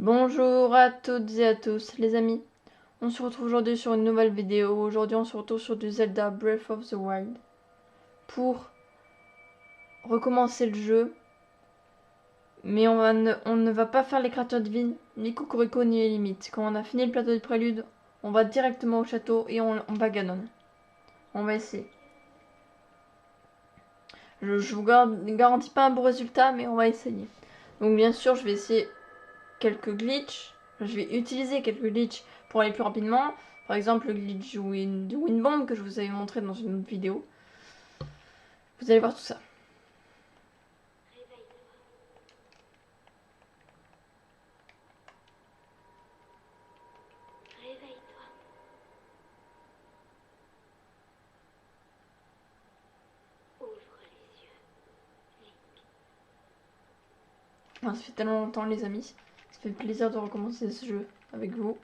Bonjour à toutes et à tous les amis, on se retrouve aujourd'hui sur une nouvelle vidéo. Aujourd'hui on se retrouve sur du Zelda Breath of the Wild pour recommencer le jeu. Mais on ne va pas faire les créatures divines, ni Cocorico ni les limites. Quand on a fini le plateau de prélude, on va directement au château et on va Ganon. On va essayer. Je vous garantis pas un bon résultat, mais on va essayer. Donc bien sûr je vais essayer quelques glitches. Je vais utiliser quelques glitches pour aller plus rapidement. Par exemple, le glitch de Windbomb que je vous avais montré dans une autre vidéo. Vous allez voir tout ça. Réveille-toi. Ouvre les yeux. Link. Ça fait tellement longtemps les amis. Ça fait plaisir de recommencer ce jeu avec vous.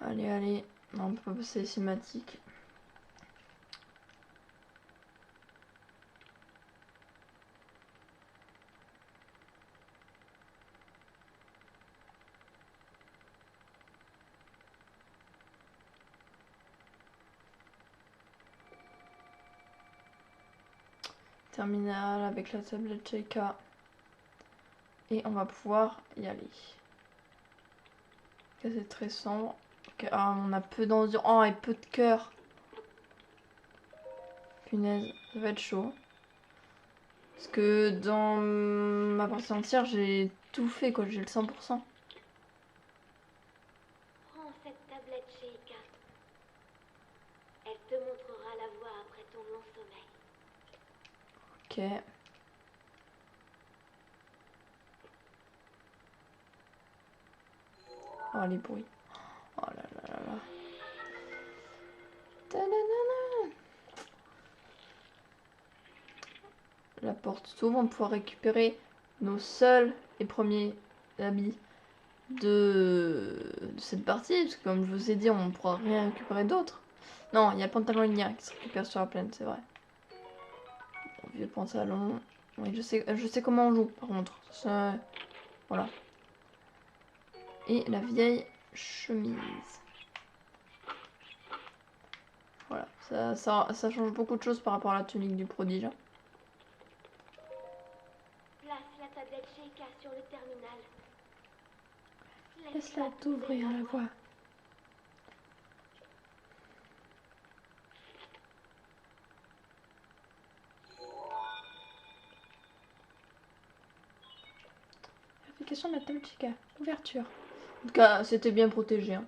Allez, allez. Non, on peut pas passer les cinématiques. Terminal avec la tablette Sheikah. Et on va pouvoir y aller. C'est très sombre. Okay. Ah, on a peu d'endurance. Oh, et peu de cœur. Punaise, ça va être chaud. Parce que dans ma partie entière, j'ai tout fait, quoi. J'ai le 100%. Prends cette tablette Sheikah. Elle te montrera la voie après ton long sommeil. Ok. Oh, les bruits. Oh là là là là. Ta-da-da-da. La porte s'ouvre, on va pouvoir récupérer nos seuls et premiers habits de cette partie. Parce que comme je vous ai dit, on ne pourra rien récupérer d'autre. Non, il y a le pantalon indien qui se récupère sur la plaine, c'est vrai. Bon, vieux pantalon. Oui, je sais comment on joue, par contre. Ça, voilà. Et la vieille chemise. Voilà, ça change beaucoup de choses par rapport à la tunique du prodige. Place la tablette Sheikah sur le terminal. Laisse-la t'ouvrir la voie. Vérification de la table Chica. Ouverture. En tout cas, c'était bien protégé. Hein.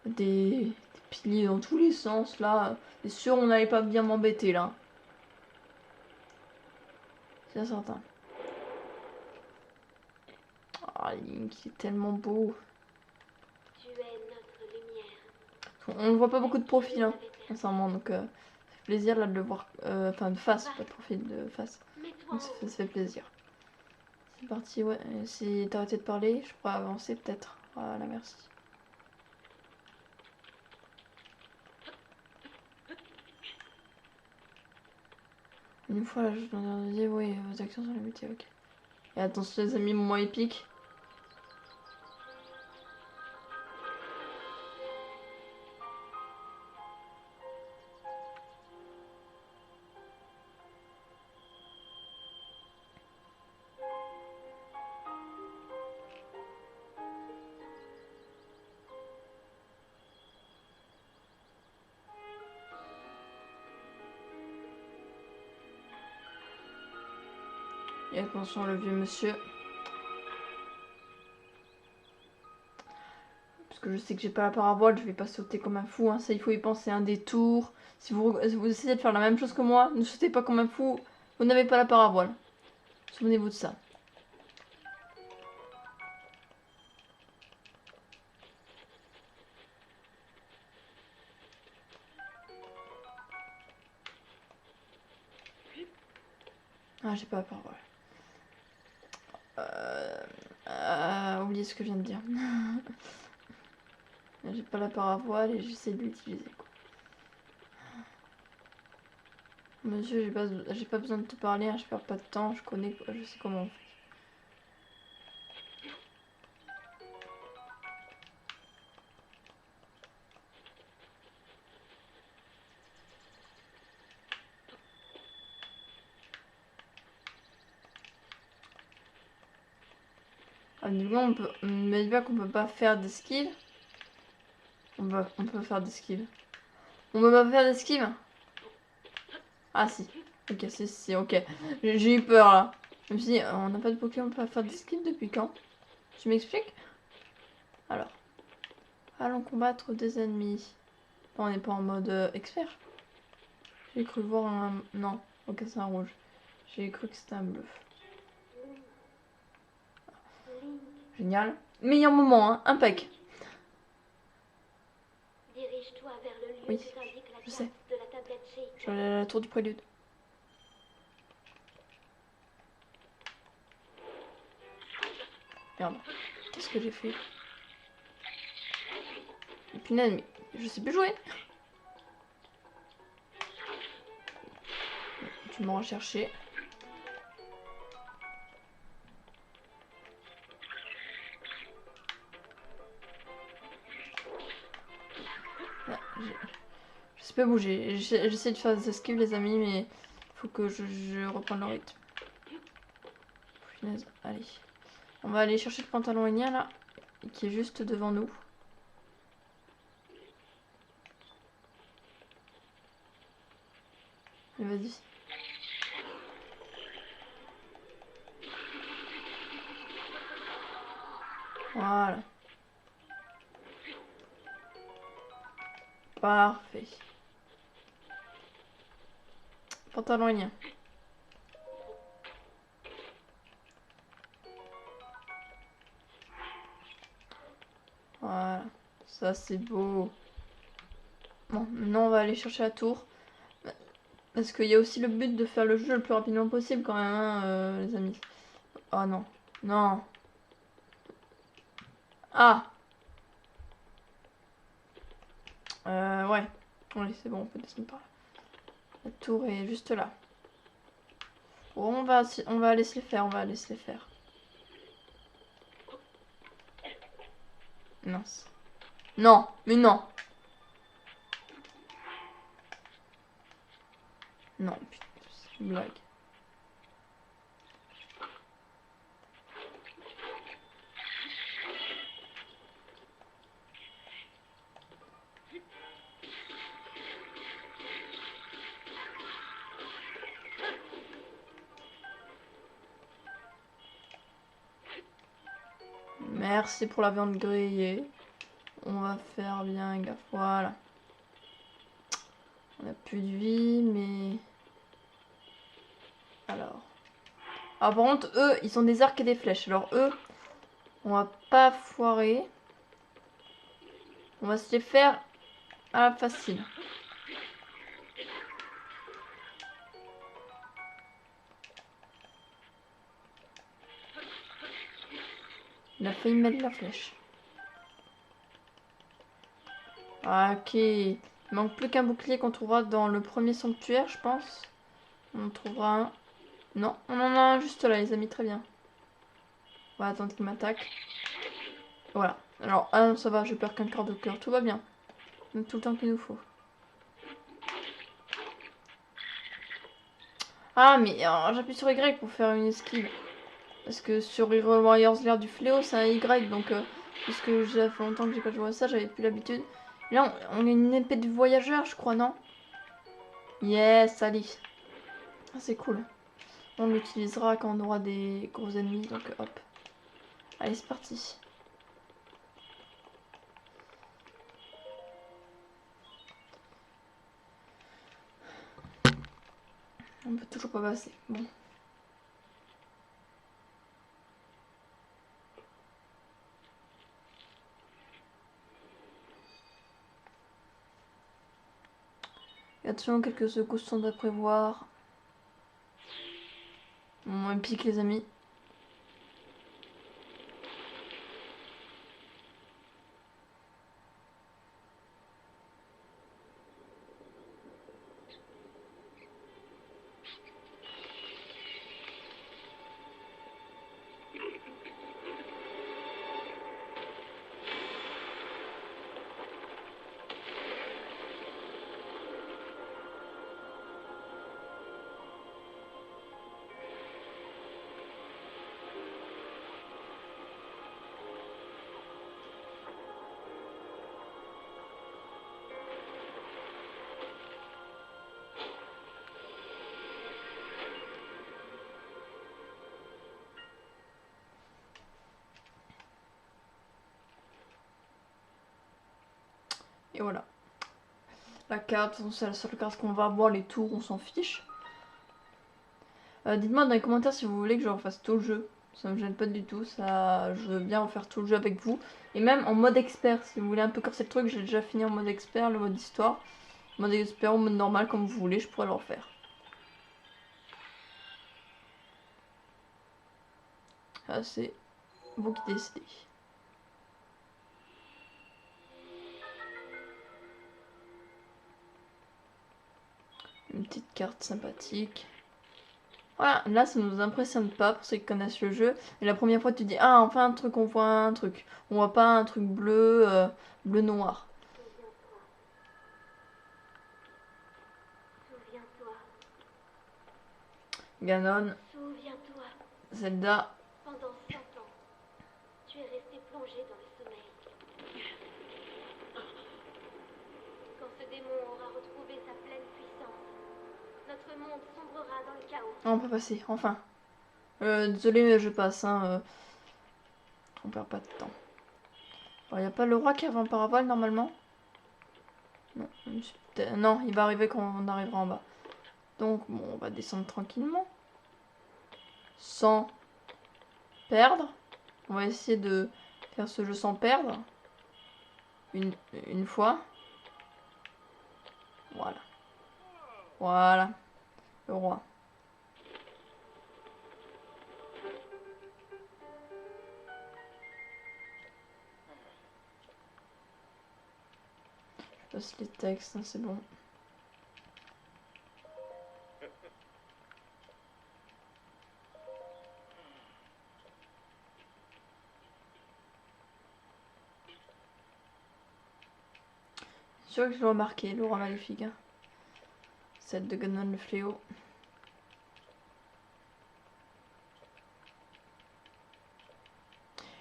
Des piliers dans tous les sens, là. C'est sûr, on n'allait pas bien m'embêter, là. C'est certain. Ah, Link, il est tellement beau. Tu es notre lumière. On ne voit pas beaucoup de profil, hein, sincèrement, donc ça fait plaisir là de le voir. Enfin, de face, pas de profil, de face. Donc ça fait plaisir. C'est parti, ouais. Si t'as arrêté de parler, je pourrais avancer peut-être. Voilà, merci. Une fois là, je dois dire oui, vos actions sont limitées, ok. Et attention les amis, moment épique. Et attention le vieux monsieur. Parce que je sais que j'ai pas la parabole, je vais pas sauter comme un fou, hein. Ça il faut y penser, un détour. Si vous essayez de faire la même chose que moi, ne sautez pas comme un fou, vous n'avez pas la parabole. Souvenez-vous de ça. Ah, j'ai pas la parole. Oubliez ce que je viens de dire. J'ai pas la paravoile et j'essaie de l'utiliser, quoi. Monsieur, j'ai pas besoin de te parler, hein, je perds pas de temps, je connais, je sais comment on fait. Ah, du coup, on peut. Mais bien qu'on peut pas faire d'esquive. On peut faire d'esquive. On peut pas faire d'esquive? Ah si. Ok, si, ok. J'ai eu peur là. Je me suis dit, on n'a pas de Pokémon, on peut pas faire d'esquive depuis quand? Tu m'expliques? Alors. Allons combattre des ennemis. On n'est pas en mode expert. J'ai cru voir un. Non, ok, c'est un rouge. J'ai cru que c'était un bleu. Génial. Meilleur moment, hein, impec. Dirige-toi vers le lieu Oui, que t'indique la je sais. carte de la tablette Je Sheikah. vais aller à la tour du prélude. Merde. Qu'est-ce que j'ai fait? Punaise, mais je sais plus jouer. Tu m'auras cherché. Là, je sais pas bouger. J'essaie de faire des esquives, les amis, mais faut que je reprenne le rythme. Punaise, allez. On va aller chercher le pantalon indien là, qui est juste devant nous. Allez, vas-y. Voilà. Parfait. Pantalon indien. Voilà. Ça, c'est beau. Bon, maintenant, on va aller chercher la tour. Parce qu'il y a aussi le but de faire le jeu le plus rapidement possible quand même, hein, les amis. Oh non. Non. Ah. Ouais. Oui, c'est bon, on peut descendre par là. La tour est juste là. Bon, on va laisser les faire, on va laisser les faire. Mince. Non, mais non. Non, putain, c'est une blague. Merci pour la viande grillée. On va faire bien gaffe. Voilà. On a plus de vie, mais... Alors... Ah, par contre, eux, ils ont des arcs et des flèches. Alors, eux, on va pas foirer. On va se les faire à la facile. Il a failli mettre la flèche. Ah, ok. Il manque plus qu'un bouclier qu'on trouvera dans le premier sanctuaire, je pense. On en trouvera un. Non, on en a un juste là, les amis, très bien. On va attendre qu'il m'attaque. Voilà. Alors, ah non, ça va, je perds qu'un quart de cœur. Tout va bien. On a tout le temps qu'il nous faut. Ah, mais j'appuie sur Y pour faire une esquive. Parce que sur Hero Warriors l'ère du fléau, c'est un Y. Donc, puisque ça fait longtemps que j'ai pas joué à ça, j'avais plus l'habitude. Là, on a une épée de voyageur, je crois, non? Yes, allez. Ah, c'est cool. On l'utilisera quand on aura des gros ennemis. Donc, hop. Allez, c'est parti. On peut toujours pas passer. Bon. Et attention, quelques secousses sont à prévoir. Bon, épique les amis. Et voilà. La carte, c'est la seule carte qu'on va avoir. Les tours, on s'en fiche. Dites-moi dans les commentaires si vous voulez que je refasse tout le jeu. Ça me gêne pas du tout. Ça, je veux bien refaire tout le jeu avec vous. Et même en mode expert. Si vous voulez un peu corser le truc, j'ai déjà fini en mode expert, le mode histoire. Mode expert ou mode normal, comme vous voulez, je pourrais le refaire. Ah, c'est vous qui décidez. Une petite carte sympathique. Voilà, là ça nous impressionne pas pour ceux qui connaissent le jeu. Et la première fois tu dis ah enfin un truc, on voit un truc. On voit pas un truc bleu, bleu noir. Souviens-toi. Ganon, Souviens-toi. Zelda. Pendant 100 ans, tu es resté plongé dans le sommeil. Quand ce démon aura retrouvé sa pleine puissance, notre monde sombrera dans le chaos. Ah, on peut passer, enfin. Désolé mais je passe, hein. On perd pas de temps. Il n'y a pas le roi qui arrive en parabole normalement? Non, non, il va arriver quand on arrivera en bas. Donc bon, on va descendre tranquillement. Sans perdre. On va essayer de faire ce jeu sans perdre. Une fois. Voilà. Voilà. Le roi. Je passe les textes, hein, c'est bon. C'est sûr que je l'ai remarqué, le roi maléfique. Hein. Celle de Ganon le fléau.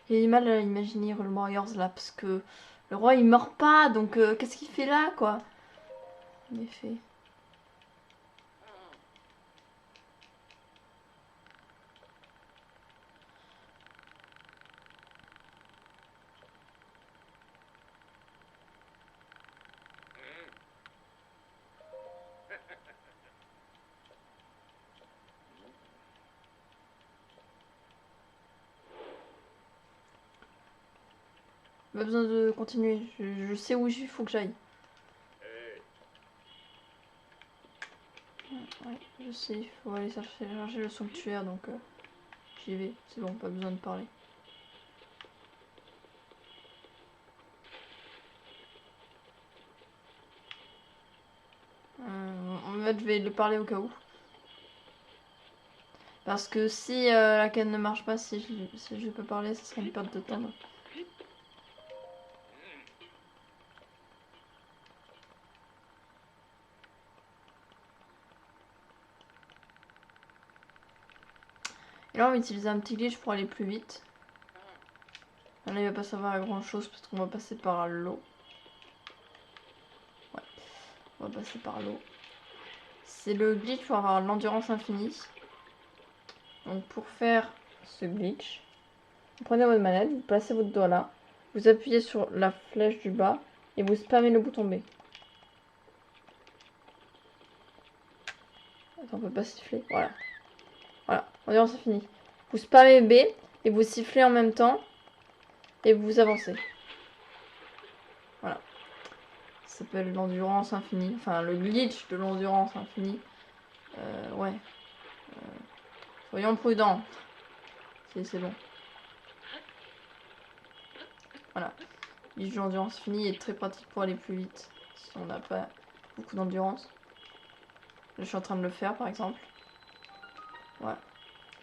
J'ai du mal à imaginer le Warriors là, parce que le roi il meurt pas, donc qu'est-ce qu'il fait là, quoi? En effet. Pas besoin de continuer, je sais où il faut que j'aille. Ouais, je sais, il faut aller chercher le sanctuaire, donc j'y vais, c'est bon, pas besoin de parler. En fait, je vais le parler au cas où. Parce que si la canne ne marche pas, si je peux parler, ça serait une perte de temps. Donc. Et là, on va utiliser un petit glitch pour aller plus vite. Là, il va pas servir à grand chose parce qu'on va passer par l'eau. Ouais, on va passer par l'eau. C'est le glitch pour avoir l'endurance infinie. Donc, pour faire ce glitch, vous prenez votre manette, vous placez votre doigt là, vous appuyez sur la flèche du bas et vous spammez le bouton B. Attends, on peut pas siffler. Voilà. Voilà, endurance infinie. Vous spammez B et vous sifflez en même temps et vous avancez. Voilà. Ça s'appelle l'endurance infinie. Enfin, le glitch de l'endurance infinie. Ouais. Soyons prudents. C'est bon. Voilà. Le jeu d'endurance fini est très pratique pour aller plus vite. Si on n'a pas beaucoup d'endurance. Je suis en train de le faire par exemple. Voilà.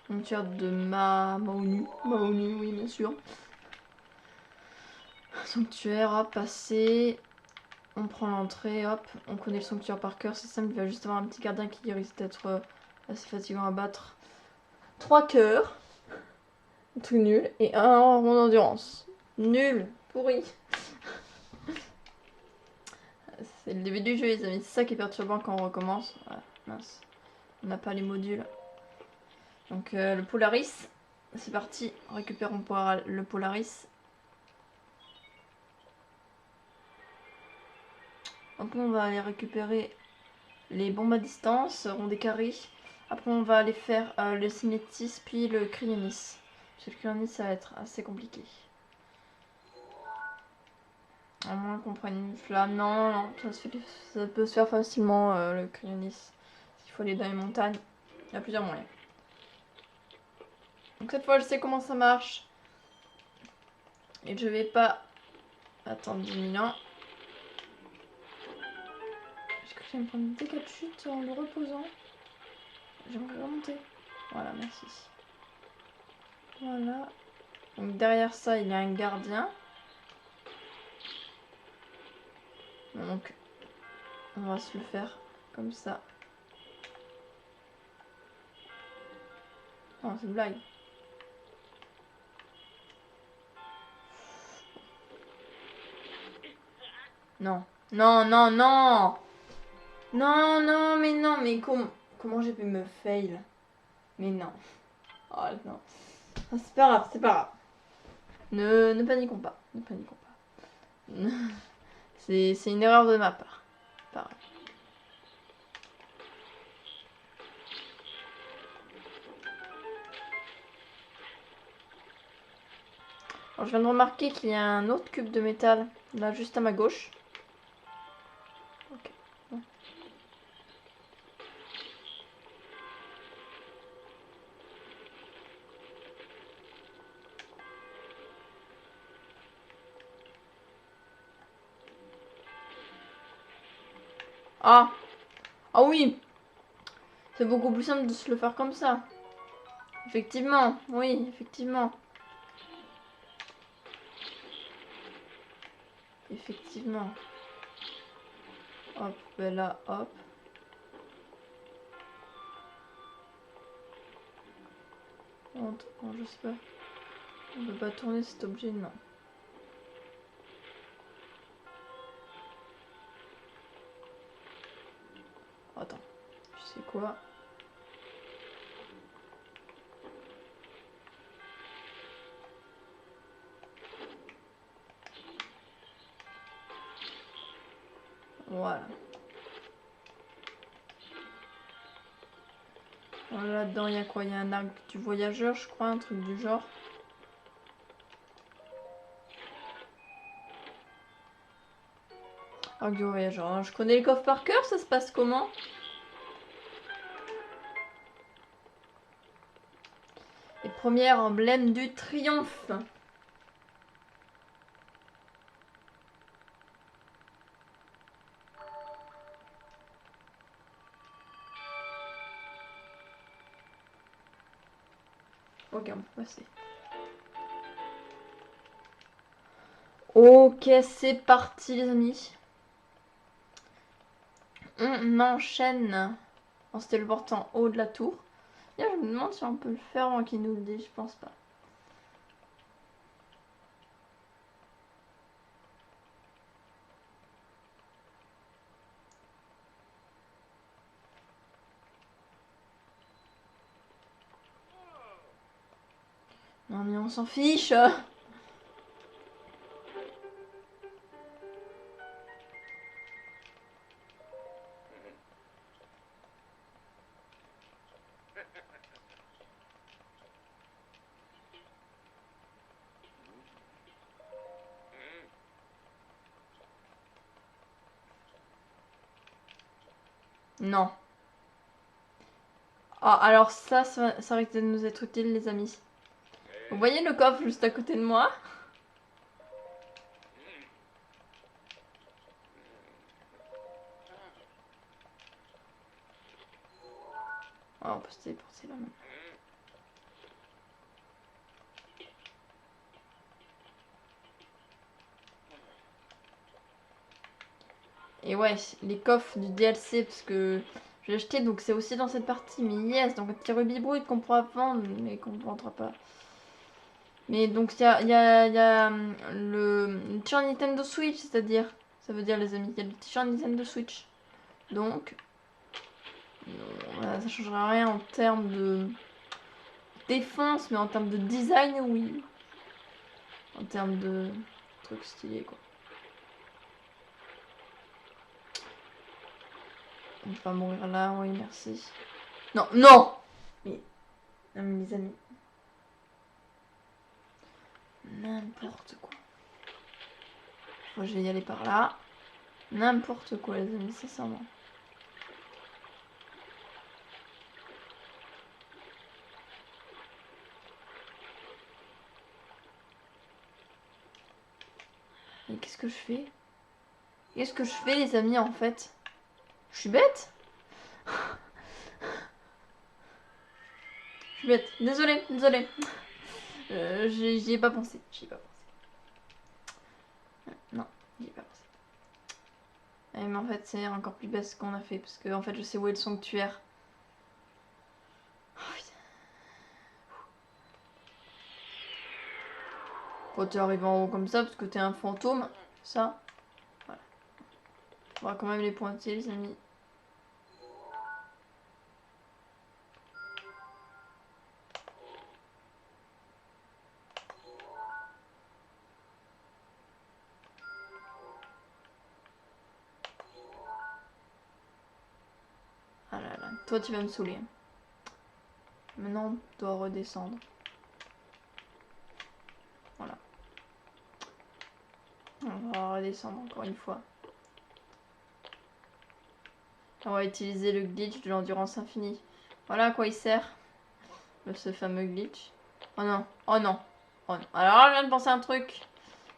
Sanctuaire de Maonu. Maonu, oui bien sûr. Sanctuaire à passer. On prend l'entrée, hop. On connaît le sanctuaire par cœur. C'est simple, il va juste avoir un petit gardien qui risque d'être assez fatigant à battre. 3 cœurs. Tout nul. Et un rond d'endurance. Nul. Pourri. C'est le début du jeu les amis. C'est ça qui est perturbant quand on recommence. Voilà, mince. On n'a pas les modules. Donc le Polaris. C'est parti. Récupérons le Polaris. Après on va aller récupérer les bombes à distance, Rondécari. Après on va aller faire le Cinétis puis le Cryonis. Parce que le Cryonis ça va être assez compliqué. À moins qu'on prenne une flamme. Non, non, ça peut se faire facilement le Cryonis. Il faut aller dans les montagnes. Il y a plusieurs moyens. Donc cette fois je sais comment ça marche. Et je vais pas attendre 10 000 ans. Est-ce que je vais me prendre des cas de chute en le reposant? J'aimerais remonter. Voilà, merci. Voilà. Donc derrière ça, il y a un gardien. Donc on va se le faire comme ça. Non, c'est une blague. Non. Non, non, non. Non, non, mais comment j'ai pu me fail? Mais non. Oh non. Ah, c'est pas grave, c'est pas grave. Ne paniquons pas. Ne paniquons pas. C'est une erreur de ma part. Pas grave. Alors, je viens de remarquer qu'il y a un autre cube de métal là juste à ma gauche. Ok. Bon. Ah! Ah oui! C'est beaucoup plus simple de se le faire comme ça. Effectivement, oui, effectivement. Effectivement. Hop, ben là, hop. Non, je sais pas. On peut pas tourner cet objet, non. Attends, tu sais quoi? Voilà. Là-dedans, il y a quoi? Il y a un arc du voyageur, je crois, un truc du genre. Arc du voyageur. Alors, je connais le coffre par cœur, ça se passe comment? Les premiers emblèmes du triomphe. Ok, on peut passer. Ok, c'est parti les amis. On enchaîne en se téléportant en haut de la tour. Là, je me demande si on peut le faire avant qu'il nous le dise, je pense pas. Non mais on s'en fiche. Non. Ah, alors ça risque de nous être utile, les amis. Vous voyez le coffre juste à côté de moi? Ah, on peut se dépenser là maintenant. Et ouais, les coffres du DLC, parce que j'ai acheté, donc c'est aussi dans cette partie. Mais yes, donc un petit rubis brut qu'on pourra vendre, mais qu'on ne vendra pas. Mais donc il y a le t-shirt Nintendo Switch, c'est-à-dire, ça veut dire les amis, il y a le t-shirt Nintendo Switch. Donc, ça changera rien en termes de défense, mais en termes de design, oui. En termes de trucs stylés, quoi. On va mourir là, oui, merci. Non, non! Mais, non, mais les amis. N'importe quoi. Moi, je vais y aller par là. N'importe quoi, les amis, sincèrement. Mais qu'est-ce que je fais? Qu'est-ce que je fais, les amis, en fait? Je suis bête? Je suis bête. Désolée, désolée. J'y ai pas pensé. J'y ai pas pensé. Non, j'y ai pas pensé. Mais en fait, c'est encore plus bête ce qu'on a fait. Parce que, en fait, je sais où est le sanctuaire. Oh, putain. Faut tu arrives en haut comme ça parce que t'es un fantôme. Ça. Voilà. On va quand même les pointer, les amis. Ah là là. Toi, tu vas me saouler. Maintenant, on doit redescendre. Voilà. On va redescendre encore une fois. On va utiliser le glitch de l'endurance infinie. Voilà à quoi il sert. Ce fameux glitch. Oh non, oh non, oh non. Alors je viens de penser à un truc.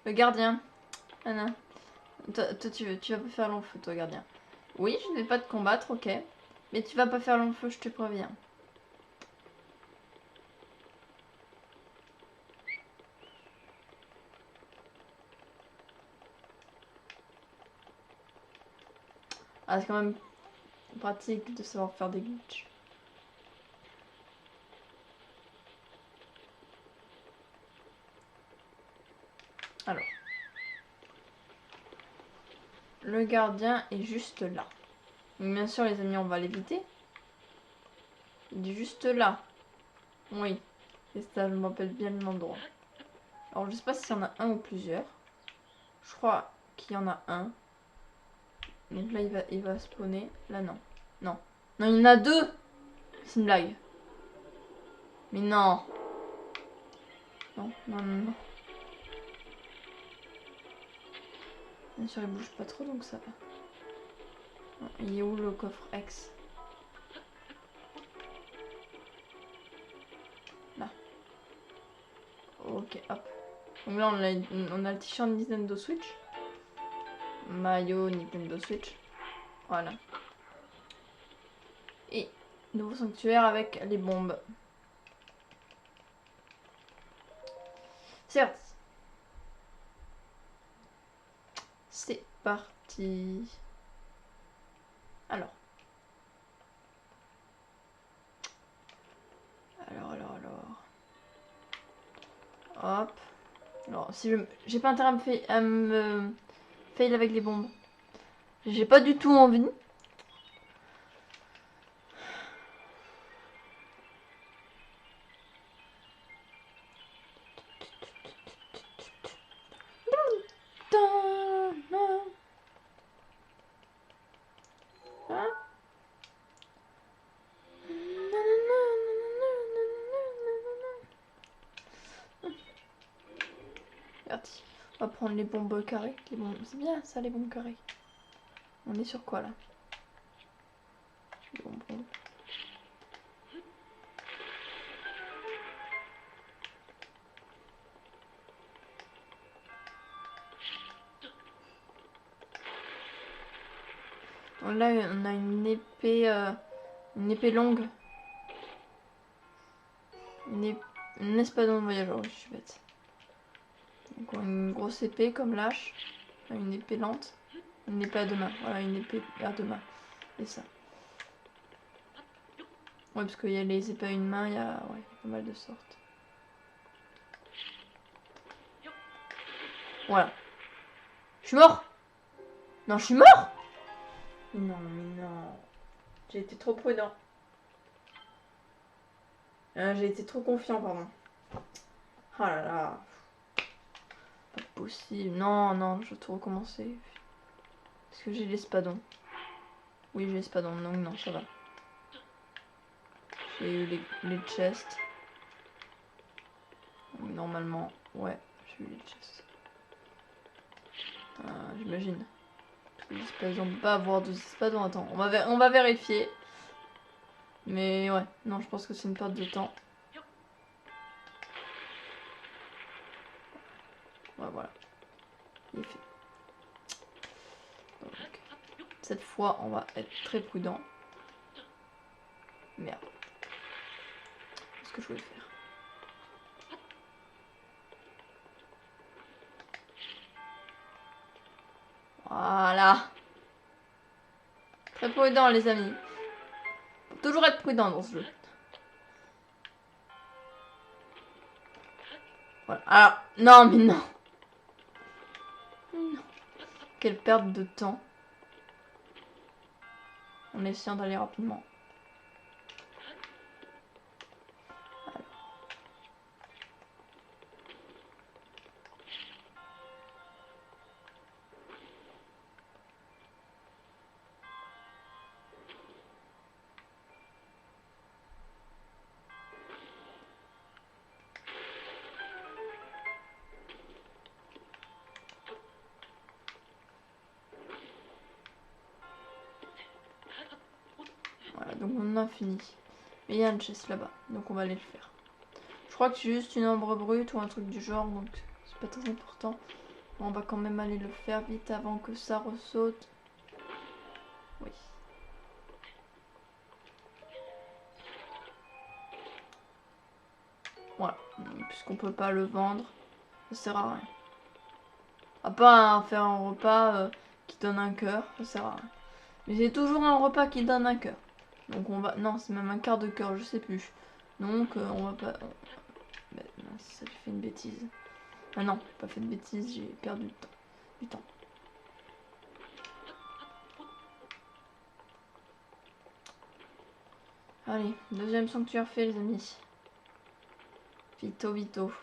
Le gardien. Ah non. Toi, tu vas pas faire long feu, toi, gardien. Oui, je ne vais pas te combattre, ok. Mais tu vas pas faire long feu, je te préviens. Ah, c'est quand même pratique de savoir faire des glitches. Alors. Le gardien est juste là. Donc, bien sûr, les amis, on va l'éviter. Il est juste là. Oui. Et ça, je m'appelle bien l'endroit. Alors, je sais pas s'il y en a un ou plusieurs. Je crois qu'il y en a un. Donc là, il va spawner. Là, non. Non. Non, il y en a deux. C'est une blague. Mais non. Non, non, non, non. Bien sûr, il bouge pas trop, donc ça va. Non, il est où le coffre X? Là. Ok, hop. Donc là, on a le t-shirt Nintendo Switch. Maillot Nintendo Switch. Voilà. Et nouveau sanctuaire avec les bombes. C'est parti. C'est parti. Alors. Hop. Alors, si j'ai pas intérêt à me fail avec les bombes. J'ai pas du tout envie. Parti. On va prendre les bombes carrées. C'est bien ça, les bombes carrées. On est sur quoi là? Bon. Là, on a une épée longue. Une espadon de voyageur, oui, je suis bête. Donc une grosse épée comme lâche. Une épée lente. Une épée à deux mains. Voilà, une épée à deux mains. Et ça. Ouais, parce qu'il y a les épées à une main, il y a pas mal de sortes. Voilà. Je suis mort! Non, je suis mort! Non, mais non. J'ai été trop prudent. J'ai été trop confiant, pardon. Oh là là. Pas possible. Non, non, je vais tout recommencer. Est-ce que j'ai l'espadon? Oui, j'ai l'espadon. Donc non, ça va. J'ai eu les chests. Normalement, ouais, j'ai eu les chests. J'imagine. Tous les espadons, on peut pas avoir deux espadons. Attends, on va vérifier. Mais ouais, non, je pense que c'est une perte de temps. Ouais, voilà. Il est fait. Donc, cette fois, on va être très prudent. Merde. Qu'est-ce que je voulais faire? Voilà. Très prudent, les amis. Faut toujours être prudent dans ce jeu. Voilà. Alors, non, mais non. Non. Quelle perte de temps. En essayant d'aller rapidement. Voilà, donc on a fini. Mais il y a une chaise là-bas, donc on va aller le faire. Je crois que c'est juste une ombre brute ou un truc du genre, donc c'est pas très important. On va quand même aller le faire vite avant que ça ressaute. Oui. Voilà, puisqu'on peut pas le vendre, ça sert à rien. À part faire un repas qui donne un cœur, ça sert à rien. Mais c'est toujours un repas qui donne un cœur. Donc on va... Non, c'est même un quart de cœur, je sais plus. Donc on va pas... Bah, mince, ça j'ai fait une bêtise. Ah non, pas fait de bêtise, j'ai perdu du temps. Allez, deuxième sanctuaire fait, les amis. Vito, vito.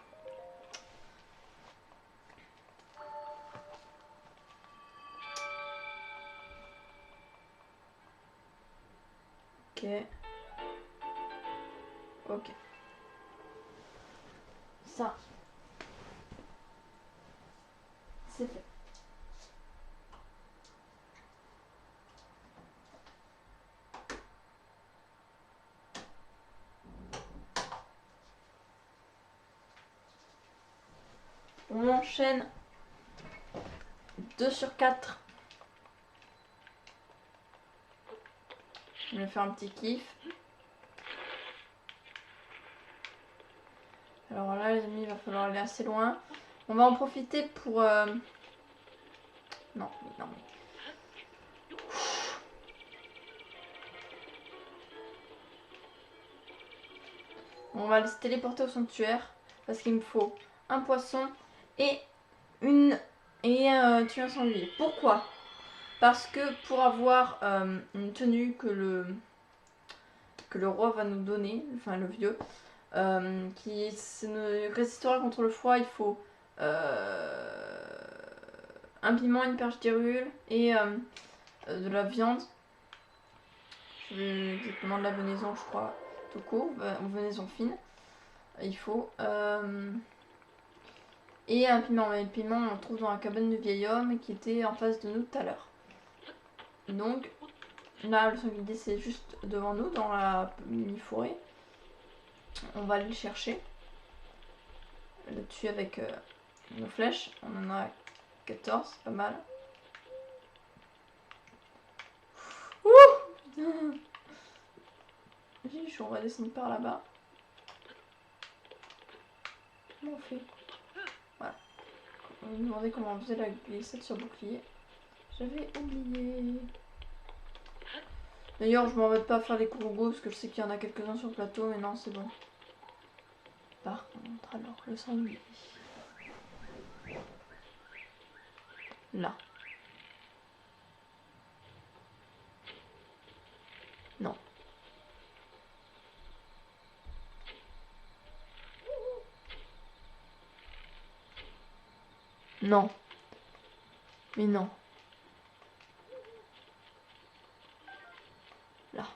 Ok. Ok. Ça. C'est fait. On enchaîne 2 sur 4. Je vais faire un petit kiff. Alors là, les amis, il va falloir aller assez loin. On va en profiter pour... Non, mais non, mais... On va se téléporter au sanctuaire. Parce qu'il me faut un poisson et un sanglier. Pourquoi? Parce que pour avoir une tenue que le roi va nous donner, enfin le vieux, qui résistera contre le froid, il faut un piment, une perche d'irule et de la viande. Je veux exactement de la venaison, je crois, tout court, venaison fine. Il faut et un piment. Et le piment, on le trouve dans la cabane du vieil homme qui était en face de nous tout à l'heure. Donc là, le sanglier, c'est juste devant nous dans la mini-forêt. On va aller le chercher. Le tuer avec nos flèches. On en a 14, pas mal. Je on va descendre par là-bas. Comment on fait? Voilà. On me demandait comment on faisait la glissade sur bouclier. J'avais oublié. D'ailleurs, je m'embête pas à faire les courgos parce que je sais qu'il y en a quelques-uns sur le plateau, mais non, c'est bon. Par contre, alors, le sanglier. Là. Non. Non. Mais non. Là.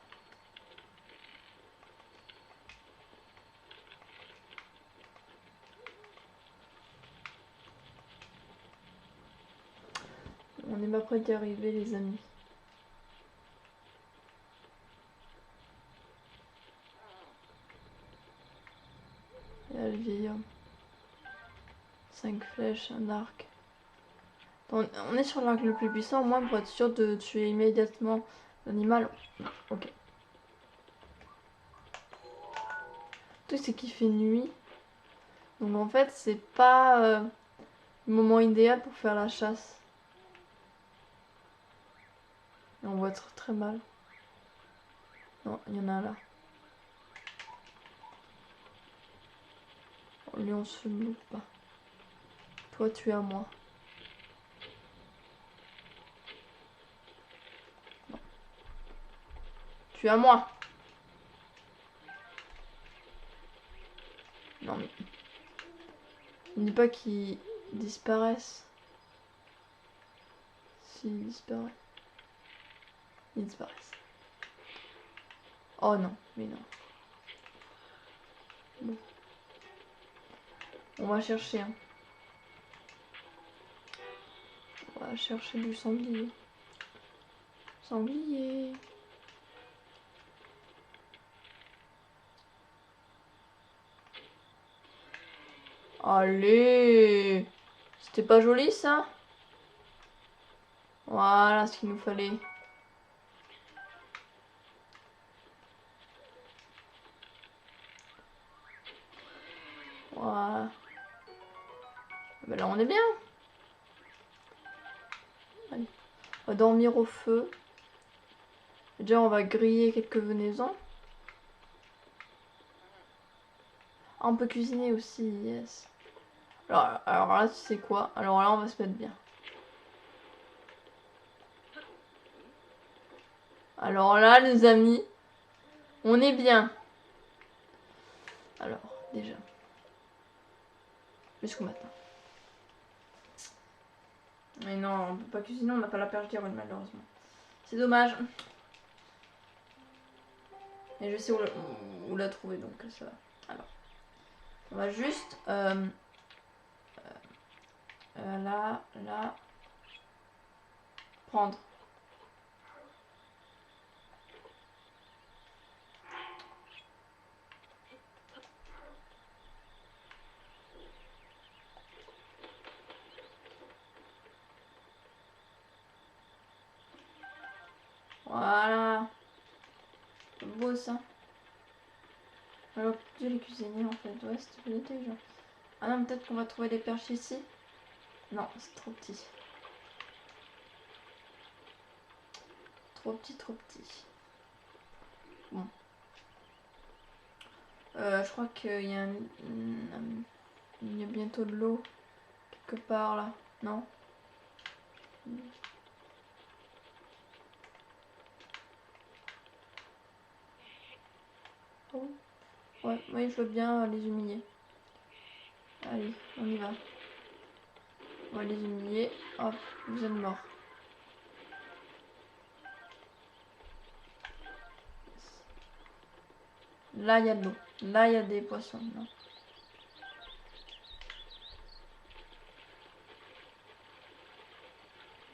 On n'est pas près d'y arriver, les amis. Il y a le vieil homme. 5 flèches, un arc. On est sur l'arc le plus puissant, au moins pour être sûr de tuer immédiatement l'animal. Ok. Le truc c'est qu'il fait nuit. Donc en fait c'est pas le moment idéal pour faire la chasse. Et on voit très mal. Non, il y en a un là. Lui on se loupe pas. Toi tu es à moi. Non. Tu es à moi. Non mais... Il n'est pas qu'ils disparaissent. S'ils disparaissent. Ils disparaissent. Oh non, mais non. Bon. On va chercher un. On va chercher du sanglier. Sanglier. Allez. C'était pas joli ça? Voilà ce qu'il nous fallait. Voilà. Ben là on est bien. Allez. On va dormir au feu. Déjà on va griller quelques venaisons. Ah, on peut cuisiner aussi, yes. Alors là tu sais quoi? Alors là on va se mettre bien. Alors là les amis, on est bien. Alors déjà. Jusqu'au matin. Mais non, on peut pas cuisiner, on n'a pas la perche d'Iron malheureusement. C'est dommage. Et je sais où la trouver donc ça va. Alors, on va juste là, prendre. Voilà. C'est beau ça. Alors, Dieu les cuisiniers en fait. Ouais, c'est plus intelligent. Ah non, peut-être qu'on va trouver des perches ici. Non, c'est trop petit. Trop petit, trop petit. Bon. Je crois qu'il y a il y a bientôt de l'eau quelque part là. Non? Oh. Ouais, oui, je veux bien les humilier. Allez, on y va. On va les humilier. Hop, vous êtes morts. Là, il y a de l'eau. Là, il y a des poissons. Non.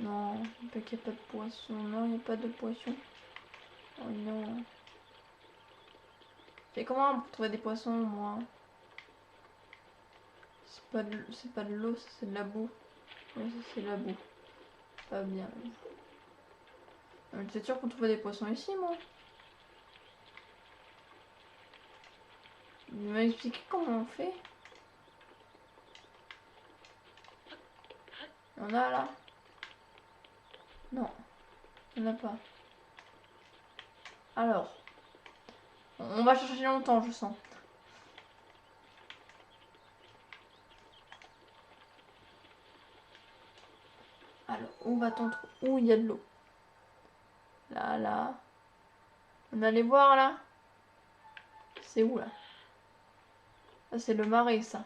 Non, il n'y a pas de poisson. Non, il n'y a pas de poisson. Oh non. Et comment pour trouver des poissons, moi? C'est pas de l'eau, c'est de la boue. Oui, c'est de la boue. Pas bien. T'es sûr qu'on trouvait des poissons ici, moi? Il m'a expliqué comment on fait. Il y en a là? Non, il n'y en a pas. Alors, on va chercher longtemps, je sens. Alors, où va-t-on trouver? Où il y a de l'eau? Là, là. On allait voir là? C'est où là? Ça, c'est le marais, ça.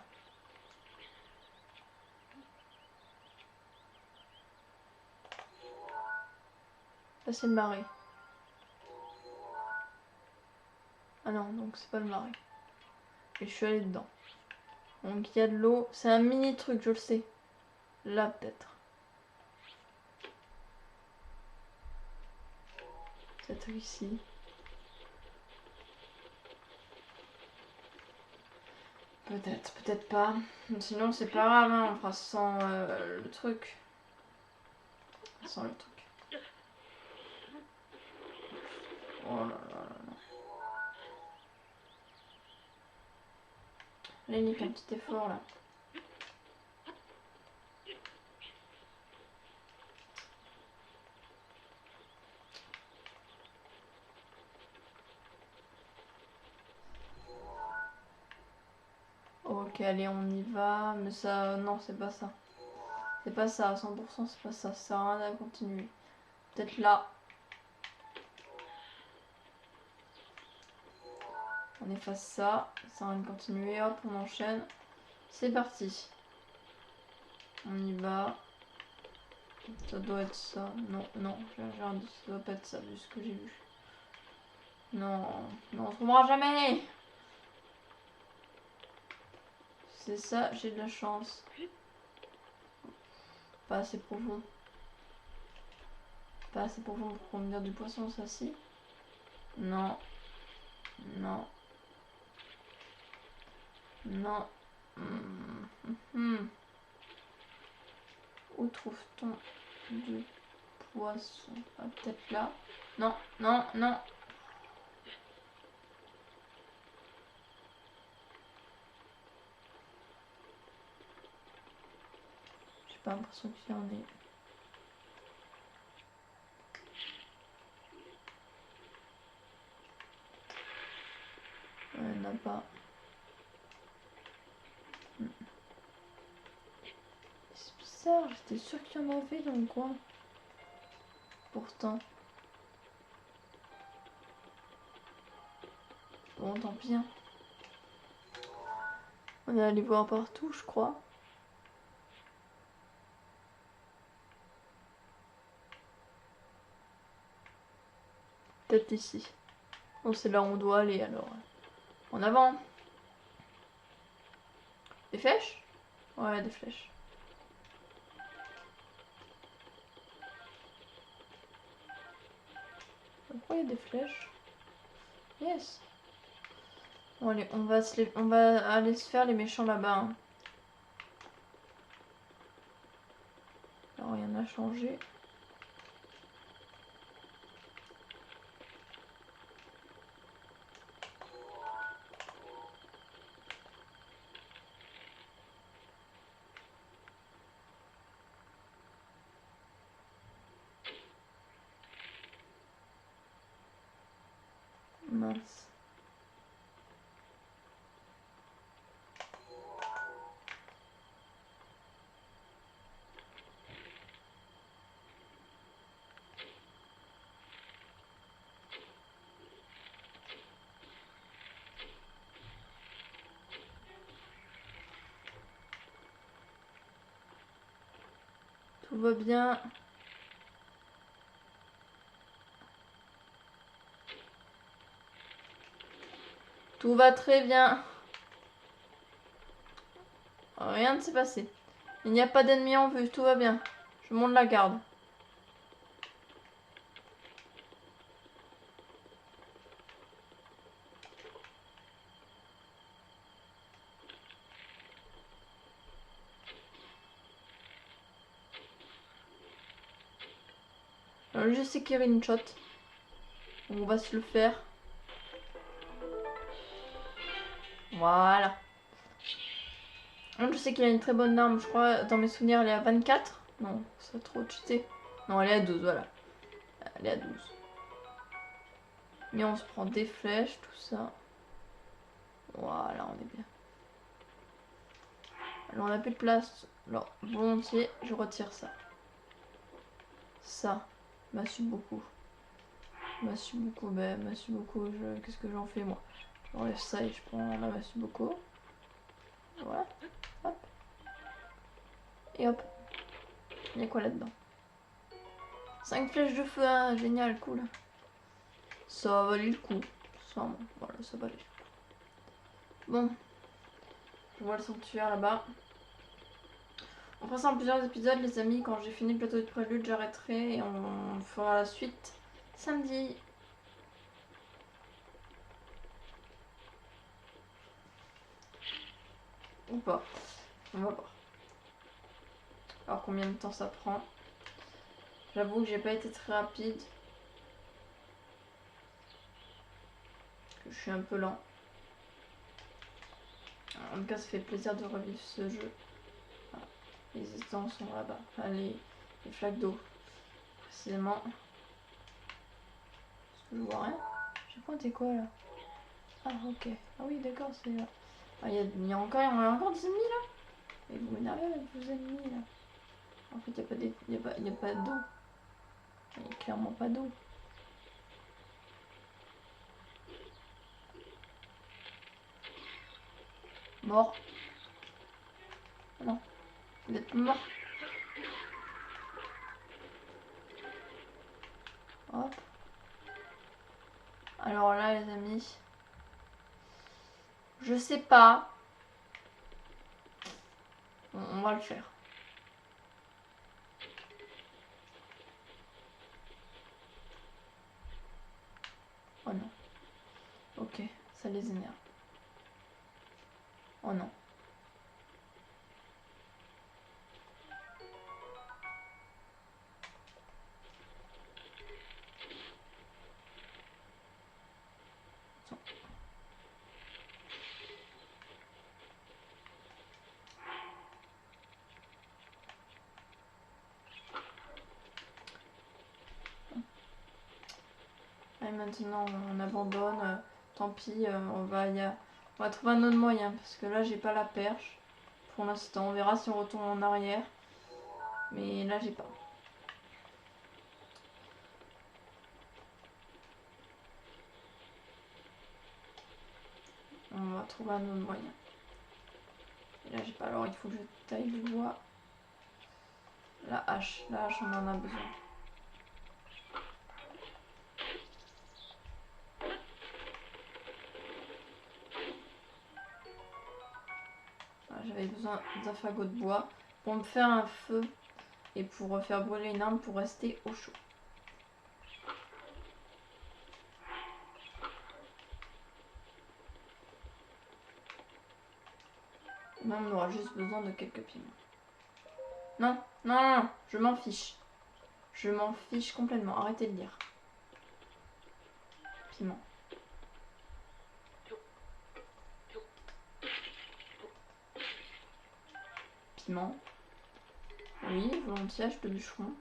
Ça, c'est le marais. Ah non, donc c'est pas le marais. Et je suis allée dedans. Donc il y a de l'eau. C'est un mini truc, je le sais. Là, peut-être. Peut-être ici. Peut-être, peut-être pas. Sinon, c'est pas grave, hein, on fera sans le truc. Sans le truc. Oh là là là là. Allez, Nick, un petit effort là. Ok, allez, on y va. Mais ça, non, c'est pas ça. C'est pas ça, à 100%, c'est pas ça. Ça sert à rien à continuer. Peut-être là. On efface ça. Ça sert à rien de continuer. Hop, on enchaîne. C'est parti. On y va. Ça doit être ça. Non, non, j'ai un doute. Ça doit pas être ça, vu ce que j'ai vu. Non, non, on trouvera jamais. C'est ça, j'ai de la chance. Pas assez profond. Pas assez profond pour contenir du poisson, ça si. Non. Non. Non. Où trouve-t-on du poisson? Ah, peut-être là. Non, non, non. J'ai pas l'impression qu'il y en ait. Il n'y en a pas. C'est bizarre, j'étais sûre qu'il y en avait dans le coin. Pourtant. Bon, tant pis. Hein. On est allé voir partout, je crois. Peut-être ici. Bon, c'est là où on doit aller alors. En avant. Des flèches? Ouais, des flèches. Pourquoi il y a des flèches? Yes. Bon allez, on va aller se faire les méchants là-bas. Hein. Alors rien n'a changé. Mince. Tout va bien. Tout va très bien. Rien ne s'est passé. Il n'y a pas d'ennemis en vue, tout va bien. Je monte la garde. Alors je sais qu'il y a une shot. On va se le faire. Voilà. Je sais qu'il a une très bonne arme. Je crois, dans mes souvenirs, elle est à 24. Non, c'est trop cheaté. Non, elle est à 12, voilà. Elle est à 12. Mais on se prend des flèches, tout ça. Voilà, on est bien. Alors, on n'a plus de place. Alors, volontiers, je retire ça. Ça, m'assume beaucoup. M'assume beaucoup, ben, m'assume beaucoup. Qu'est-ce que j'en fais, moi? J'enlève ça et je prends la massue beaucoup. Voilà. Hop. Et hop. Il y a quoi là-dedans? 5 flèches de feu, hein. Génial, cool. Ça valait le coup. Ça, voilà, ça valait le coup. Bon. Je vois le sanctuaire là-bas. On fera ça en plusieurs épisodes, les amis. Quand j'ai fini le plateau de prélude, j'arrêterai et on fera la suite samedi. Ou pas. On va voir. Alors combien de temps ça prend. J'avoue que j'ai pas été très rapide. Que je suis un peu lent. En tout cas, ça fait plaisir de revivre ce jeu. Voilà. Les étangs sont là-bas. Enfin, les flaques d'eau. Précisément. Est-ce que je vois rien? J'ai pointé quoi là? Ah ok. Ah oui d'accord, c'est là. Ah, il y a encore des ennemis là? Et vous m'énervez avec vos ennemis là. En fait, il n'y a pas d'eau. Il n'y a clairement pas d'eau. Mort. Non. Vous êtes mort. Hop. Alors là, les amis. Je sais pas. On va le faire. Oh non. Ok, ça les énerve. Oh non. Et maintenant, on abandonne. Tant pis, on va trouver un autre moyen. Parce que là, j'ai pas la perche. Pour l'instant, on verra si on retourne en arrière. Mais là, j'ai pas. On va trouver un autre moyen. Et là, j'ai pas. Alors, il faut que je taille du bois. La hache, on en a besoin. J'avais besoin d'un fagot de bois pour me faire un feu et pour faire brûler une arme pour rester au chaud. Là, on aura juste besoin de quelques piments. Non, non, non, je m'en fiche. Je m'en fiche complètement. Arrêtez de lire. Piment. Piment. Oui, volontiers, de bûcheron.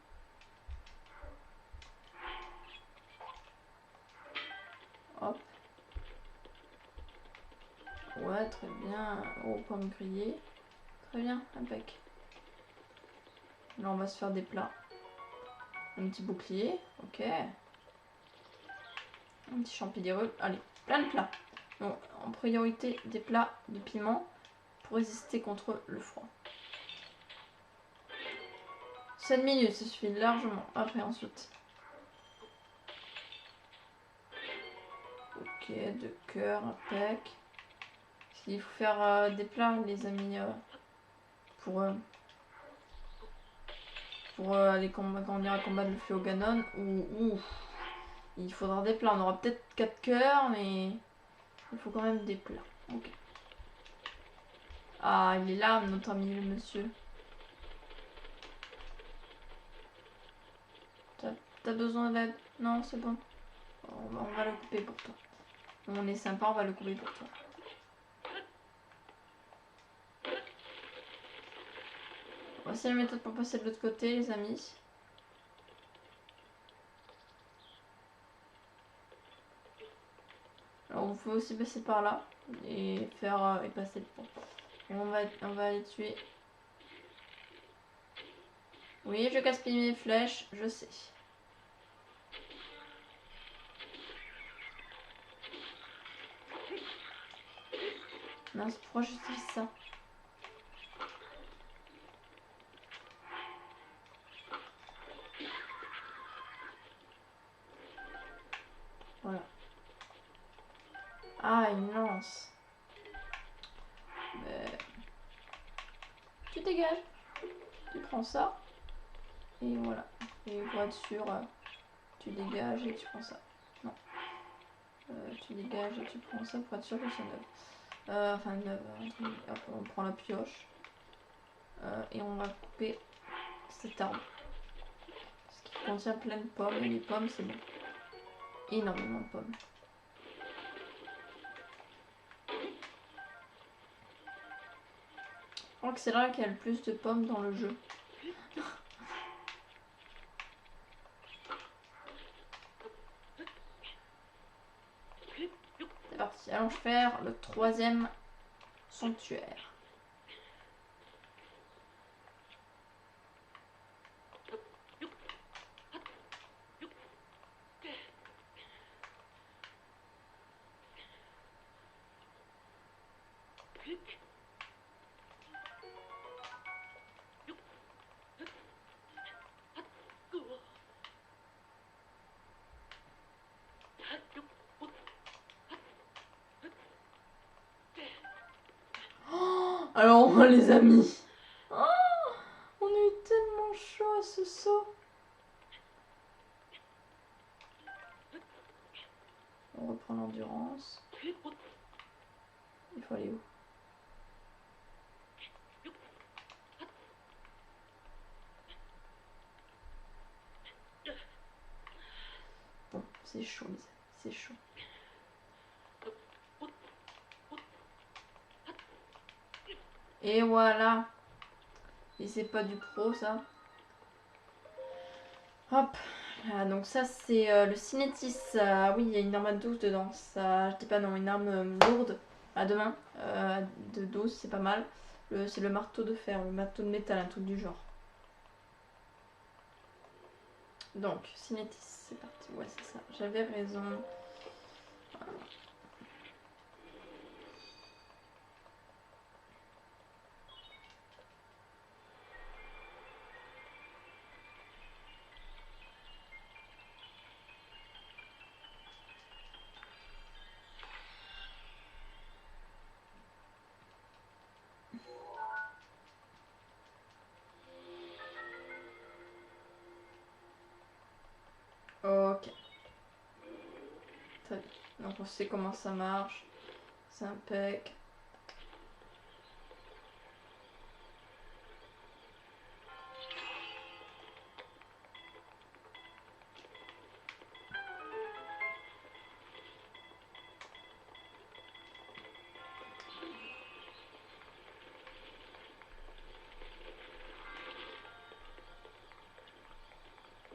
Hop. Ouais, très bien. Oh, pommes grillées. Très bien, impec. Là, on va se faire des plats. Un petit bouclier, ok. Un petit champignon. Allez, plein de plats. Donc, en priorité, des plats de piment pour résister contre le froid. 7 minutes, ça suffit largement. Après, ensuite. Ok, 2 cœurs, impec. Il faut faire des plats, les amis, pour aller quand on ira combattre le fléau Ganon. Ou il faudra des plats. On aura peut-être 4 cœurs, mais il faut quand même des plats. Ok. Ah, il est là, notre ami le monsieur. Top. T'as besoin d'aide? Non, c'est bon. On va le couper pour toi. On est sympa, on va le couper pour toi. Voici la méthode pour passer de l'autre côté, les amis. Alors, vous pouvez aussi passer par là et faire et passer le pont. On va les tuer. Oui, je gaspille mes flèches, je sais. Mince, pourquoi j'utilise ça? Voilà. Ah, une lance. Mais... Tu dégages. Tu prends ça. Et voilà. Et pour être sûr, tu dégages et tu prends ça. Non. Tu dégages et tu prends ça pour être sûr que c'est neuf. Enfin, neuf. Hop, on prend la pioche. Et on va couper cet arbre. Parce qu'il contient plein de pommes. Et les pommes, c'est bon. Énormément de pommes. Je crois que c'est là qu'il y a le plus de pommes dans le jeu. C'est parti. Allons faire le 3e sanctuaire. Alors, les amis, oh, on a eu tellement chaud à ce saut. On reprend l'endurance. Il faut aller où? Bon, c'est chaud, les amis, c'est chaud. Et voilà. Et c'est pas du pro, ça. Hop. Ah, donc ça, c'est le cinétis. Oui, il y a une arme à 12 dedans. Ça, je dis pas non, une arme lourde à deux mains. De 12, c'est pas mal. C'est le marteau de fer, le marteau de métal, un truc du genre. Donc, cinétis, c'est parti. Ouais, c'est ça. J'avais raison. Voilà. Ok. Très bien. Donc on sait comment ça marche. C'est impec.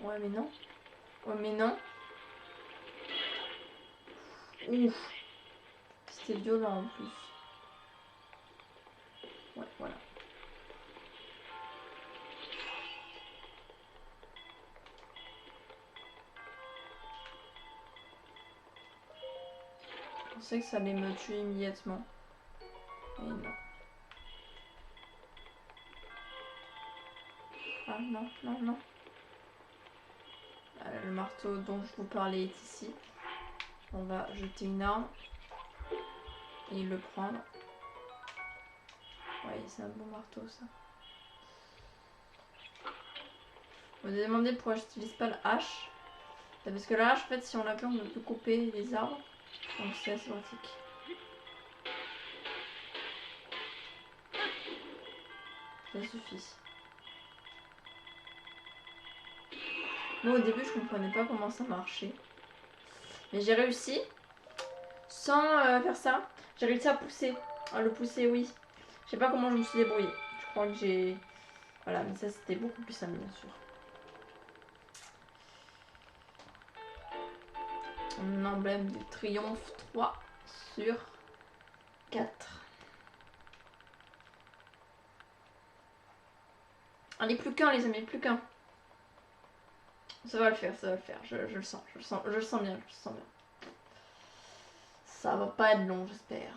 Ouais mais non. Ouais mais non. Ouf. C'était violent en plus. Ouais, voilà. Je pensais que ça allait me tuer immédiatement. Et non. Ah non, non, non. Le marteau dont je vous parlais est ici. On va jeter une arme. Et le prendre. Ouais, c'est un bon marteau ça. Vous avez demandé pourquoi j'utilise pas la hache. Parce que la hache, en fait, si on l'a fait, on peut couper les arbres. Donc c'est assez pratique. Ça suffit. Moi au début je comprenais pas comment ça marchait. Mais j'ai réussi. Sans faire ça. J'ai réussi à pousser. À le pousser, oui. Je sais pas comment je me suis débrouillée. Je crois que j'ai... Voilà, mais ça c'était beaucoup plus simple bien sûr. Un emblème du triomphe 3 sur 4. Allez, plus qu'un les amis, plus qu'un. Ça va le faire, ça va le faire. Je le sens, je le sens, je le sens bien, je le sens bien. Ça va pas être long, j'espère.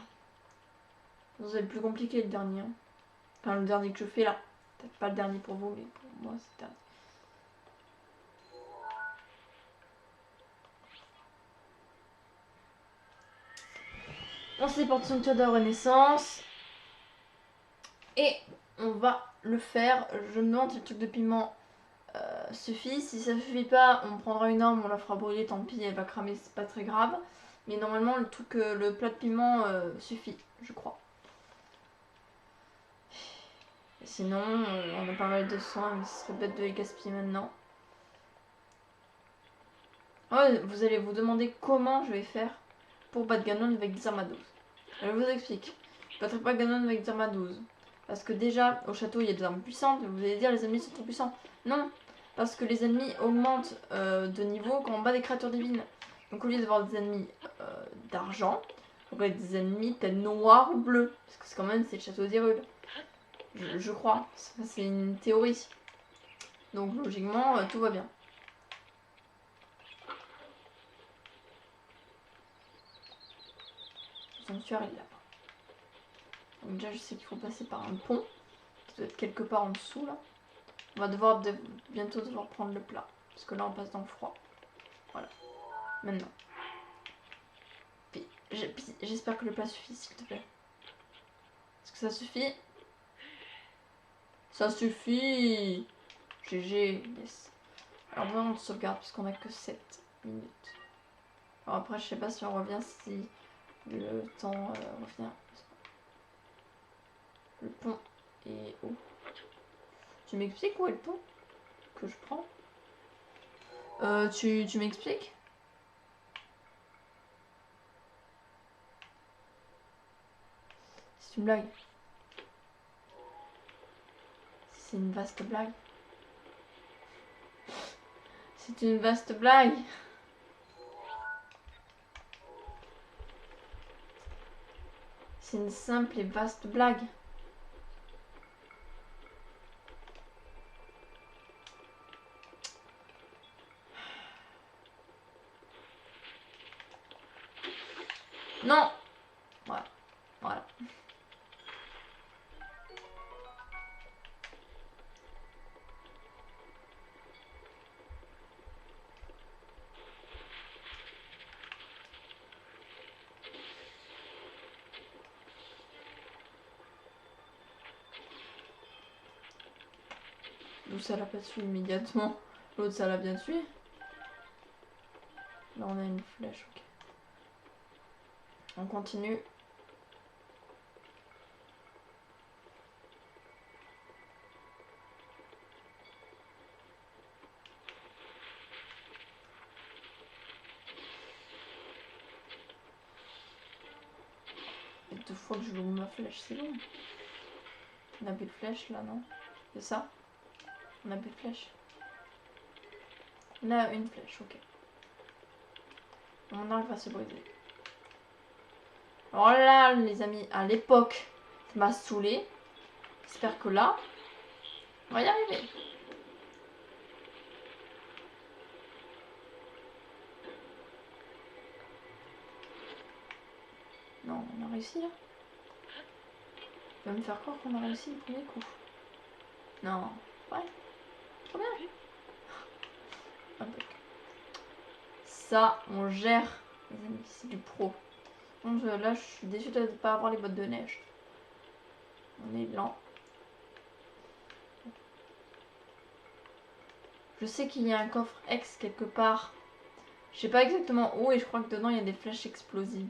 Ça va être plus compliqué le dernier. Hein. Enfin, le dernier que je fais là. Peut-être pas le dernier pour vous, mais pour moi, c'est le dernier. On se déporte sanctuaire de Renaissance. Et on va le faire. Je me demande si le truc de piment suffit. Si ça suffit pas, on prendra une arme, on la fera brûler, tant pis, elle va cramer, c'est pas très grave. Mais normalement, le truc, le plat de piment suffit, je crois. Et sinon, on a pas mal de soins, mais ce serait bête de les gaspiller maintenant. Ouais, vous allez vous demander comment je vais faire pour battre Ganon avec des armes à 12. Je vous explique. Je ne battrai pas Ganon avec des armes à 12. Parce que déjà, au château, il y a des armes puissantes. Vous allez dire, les ennemis sont trop puissants. Non, parce que les ennemis augmentent de niveau quand on bat des créatures divines. Donc au lieu d'avoir des ennemis d'argent, on va des ennemis peut-être noirs ou bleus. Parce que c'est quand même, c'est le château d'Hyrule. Je crois. C'est une théorie. Donc logiquement, tout va bien. Le sanctuaire est là. Donc déjà, je sais qu'il faut passer par un pont. Qui doit être quelque part en dessous là. On va bientôt devoir prendre le plat. Parce que là, on passe dans le froid. Voilà. Maintenant. J'espère que le plat suffit, s'il te plaît. Est-ce que ça suffit? Ça suffit! GG, yes. Alors, on se sauvegarde parce qu'on a que 7 minutes. Alors après, je sais pas si on revient, si le temps revient. Le pont est où? Tu m'expliques où est le pont que je prends? Tu m'expliques? C'est une blague. C'est une vaste blague. C'est une vaste blague. C'est une simple et vaste blague. Non! Voilà. Voilà. D'où ça l'a pas su immédiatement. L'autre ça l'a bien tué. Là on a une flèche, ok. On continue. Et 2 fois que je loue ma flèche, c'est long. On a plus de flèche là, non? C'est ça? On a plus de flèche. On a une flèche, ok. Mon arc va se briser. Alors là, les amis, à l'époque, ça m'a saoulé. J'espère que là, on va y arriver. Non, on a réussi là. Tu vas me faire croire qu'on a réussi le premier coup. Non, ouais, trop bien. Ça, on gère, les amis, c'est du pro. Donc là, je suis déçue de ne pas avoir les bottes de neige. On est lent. Je sais qu'il y a un coffre X quelque part. Je sais pas exactement où et je crois que dedans il y a des flèches explosives.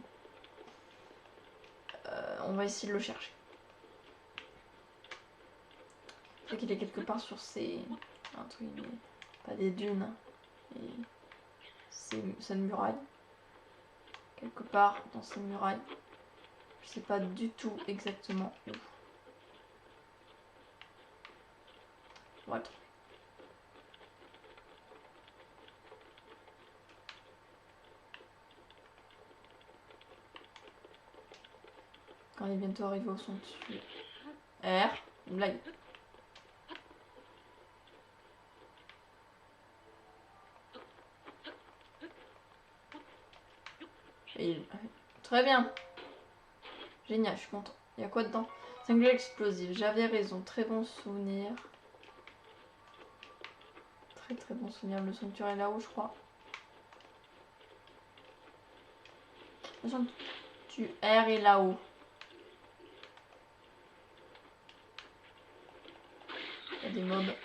On va essayer de le chercher. Je sais qu'il est quelque part sur ces... un truc, pas des dunes. Et c'est une muraille. Quelque part dans ces murailles. Je sais pas du tout exactement où. Voilà. Quand il est bientôt arrivé au sanctuaire. Une blague. Et très bien. Génial, je suis content. Il y a quoi dedans? Singulier explosif. J'avais raison. Très bon souvenir. Très très bon souvenir. Le sanctuaire est là-haut, je crois. Le sanctuaire est là-haut. Il y a des mobs.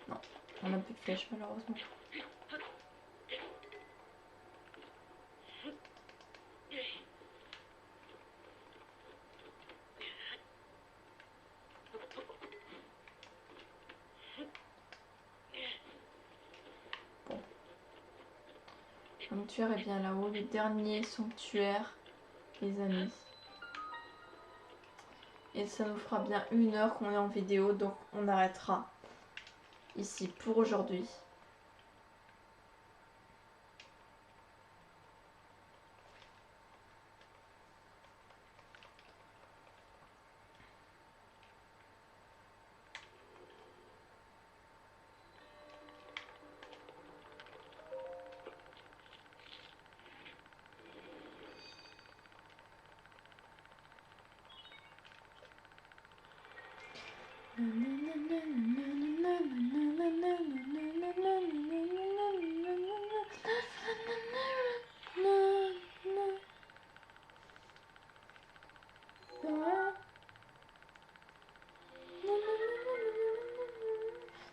Non, on n'a plus de flèches malheureusement. Bon. Le sanctuaire est bien là-haut. Le dernier sanctuaire, les amis. Et ça nous fera bien 1 heure qu'on est en vidéo, donc on arrêtera ici pour aujourd'hui.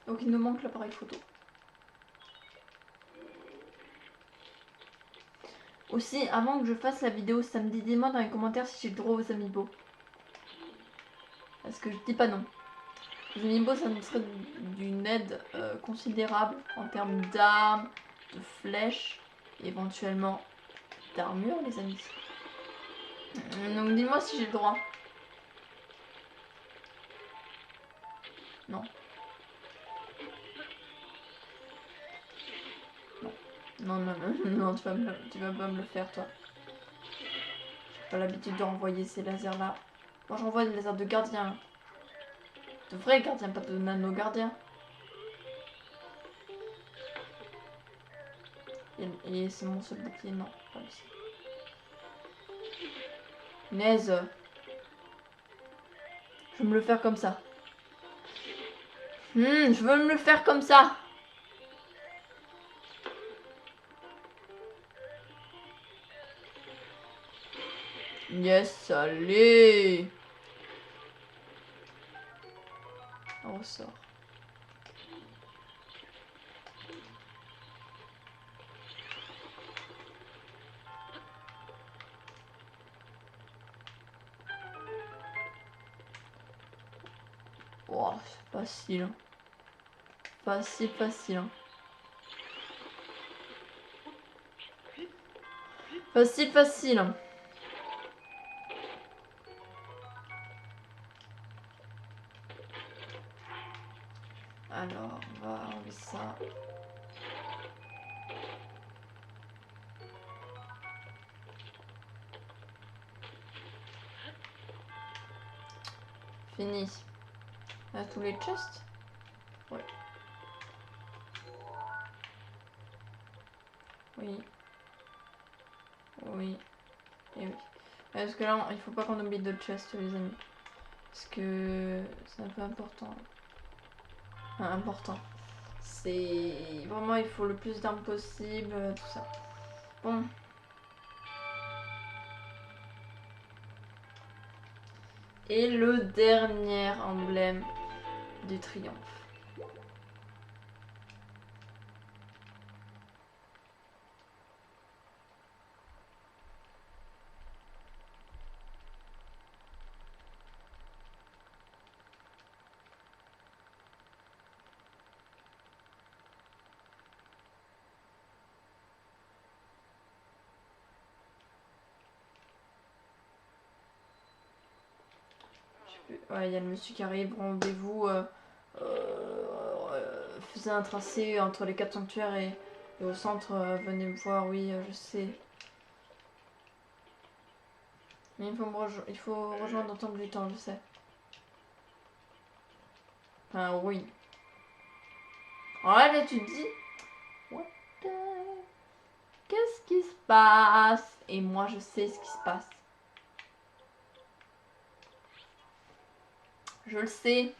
Donc il nous manque l'appareil photo. Aussi, avant que je fasse la vidéo samedi, dis-moi dans les commentaires si j'ai le droit aux amiibo. Parce que je dis pas non. Les amiibo, ça me serait d'une aide considérable en termes d'armes, de flèches, et éventuellement d'armure, les amis. Donc dis-moi si j'ai le droit. Non. Non, non, non, non, tu vas pas me le faire, toi. J'ai pas l'habitude de renvoyer ces lasers-là. Moi, j'envoie des lasers de gardien. De vrais gardiens, pas de nano-gardiens. Et c'est mon seul bouclier, non, pas ici. Naise. Je veux me le faire comme ça. Je veux me le faire comme ça. Yes, allez. On ressort. Oh, c'est facile. Hein. Facile, facile. Hein. Facile, facile. Hein. Alors, on va enlever ça. Fini. Là, tous les chests. Ouais. Oui. Oui. Et oui. Parce que là, il faut pas qu'on oublie de chest, les amis. Parce que c'est un peu important. Enfin, important. C'est vraiment, il faut le plus d'armes possible, tout ça. Bon. Et le dernier emblème du triomphe. Ouais, il y a le monsieur qui arrive, rendez-vous. Faisait un tracé entre les 4 sanctuaires et au centre. Venez me voir, oui, je sais. Mais il faut rejoindre en temps que du temps, je sais. Enfin, oui. Ouais, là, tu te dis. What the... Qu'est-ce qui se passe? Et moi, je sais ce qui se passe. Je le sais.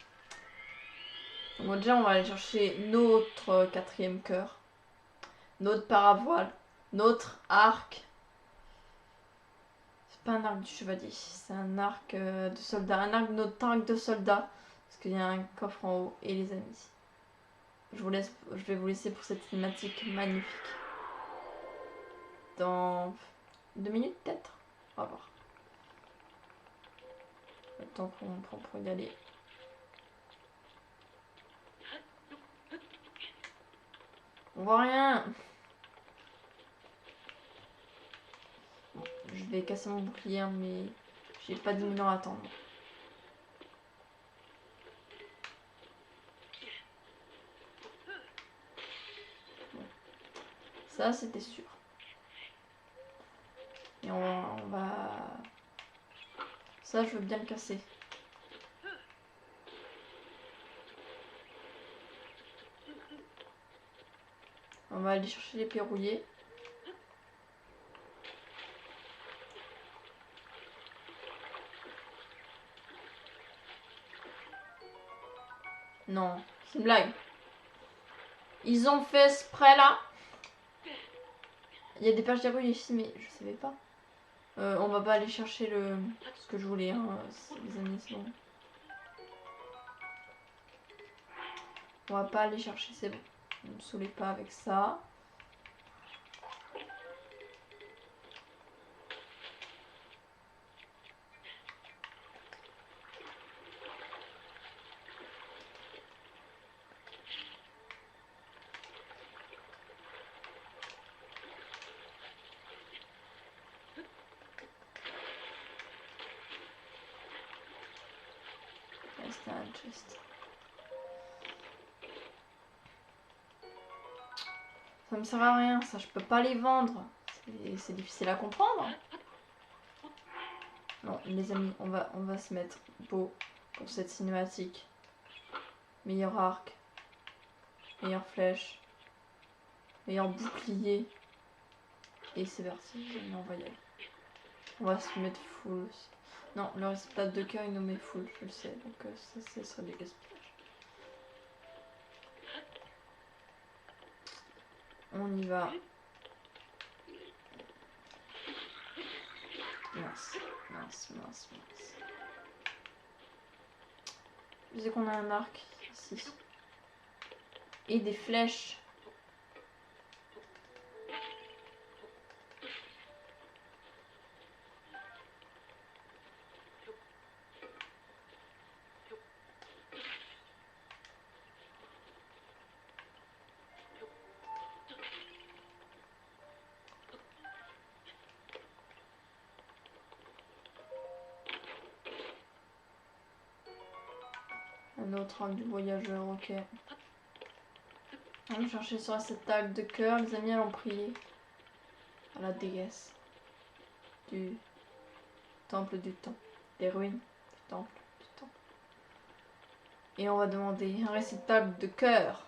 Donc déjà, on va aller chercher notre quatrième cœur. Notre paravoile. Notre arc. C'est pas un arc du chevalier. C'est un arc de soldat. Un arc de notre arc de soldat. Parce qu'il y a un coffre en haut. Et les amis. Je vais vous laisser pour cette cinématique magnifique. Dans 2 minutes peut-être. On va voir. Le temps qu'on prend pour y aller. On voit rien. Bon, je vais casser mon bouclier, mais j'ai pas 10 000 ans à attendre. Bon. Ça, c'était sûr. Et on va... Ça, je veux bien le casser. On va aller chercher les pierres rouillées. Non, c'est une blague. Ils ont fait ce prêt là. Il y a des perches rouillées ici, mais je savais pas. On va pas aller chercher ce que je voulais, hein, les amis, c'est bon. On va pas aller chercher, c'est bon. Ne me saoulez pas avec ça. C'était un chest. Ça me sert à rien, ça je peux pas les vendre. C'est difficile à comprendre. Non, les amis, on va se mettre beau pour cette cinématique. Meilleur arc, meilleure flèche, meilleur bouclier. Et c'est parti, on va y aller. On va se mettre full aussi. Non, le résultat de cœur il nous met full, je le sais, donc ça serait des gaspillages. On y va. Mince, mince, mince, mince. Je sais qu'on a un arc ici. Et des flèches. Un autre arc du voyageur, ok. On va chercher sur cette table de cœur. Les amis, allons prier à la déesse du temple du temps. Des ruines du temple du temps. Et on va demander un récitable de cœur.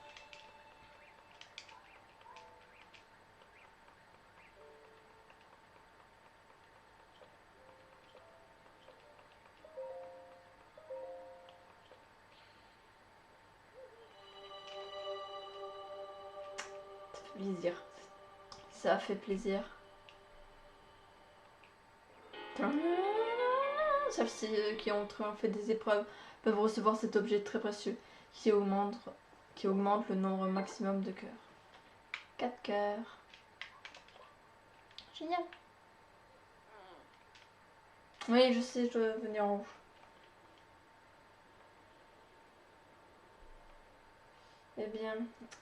plaisir. Ça fait plaisir. Celles-ci qui ont triomphé des épreuves peuvent recevoir cet objet très précieux qui augmente le nombre maximum de cœurs. 4 cœurs. Génial. Oui, je sais, je dois venir en haut. Eh bien,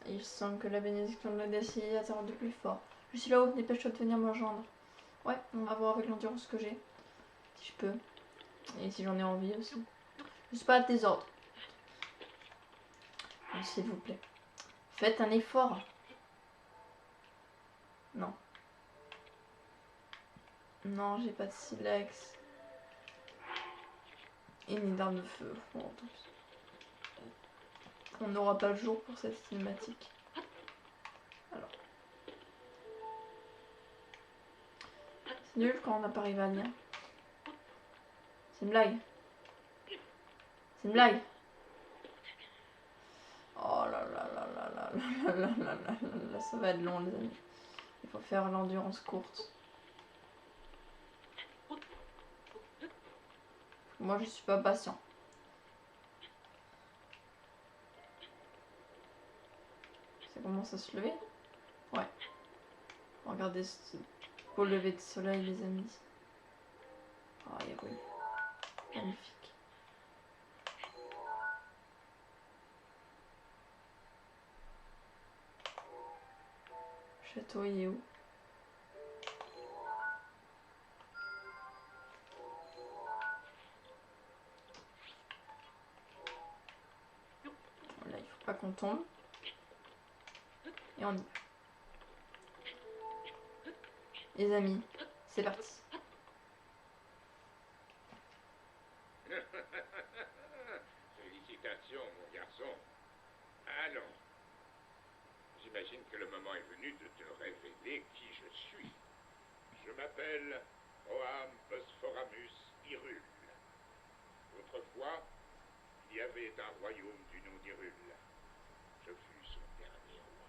il semble que la bénédiction de la décide a rendu plus fort. Je suis là-haut, dépêche-toi de venir me rejoindre. Ouais, on va voir avec l'endurance que j'ai. Si je peux. Et si j'en ai envie aussi. Je suis pas à tes ordres. S'il vous plaît. Faites un effort. Non. Non, j'ai pas de silex. Et ni d'arme de feu. Bon, tant pis. On n'aura pas le jour pour cette cinématique. Alors. C'est nul quand on n'a pas arrivé à lire. C'est une blague. C'est une blague. Oh là là là là là là là là là là, ça va être long les amis. Il faut faire l'endurance courte. Moi je suis pas patient. Ça commence à se lever. Ouais. Regardez ce beau lever de soleil les amis. Ah il est rude. Magnifique. Le château il est où? Là il faut pas qu'on tombe. Et on y va. Les amis, c'est parti. Félicitations, mon garçon. Allons. J'imagine que le moment est venu de te révéler qui je suis. Je m'appelle Roham Bosphoramus Hyrule. Autrefois, il y avait un royaume du nom d'Hyrule. Je fus son dernier roi.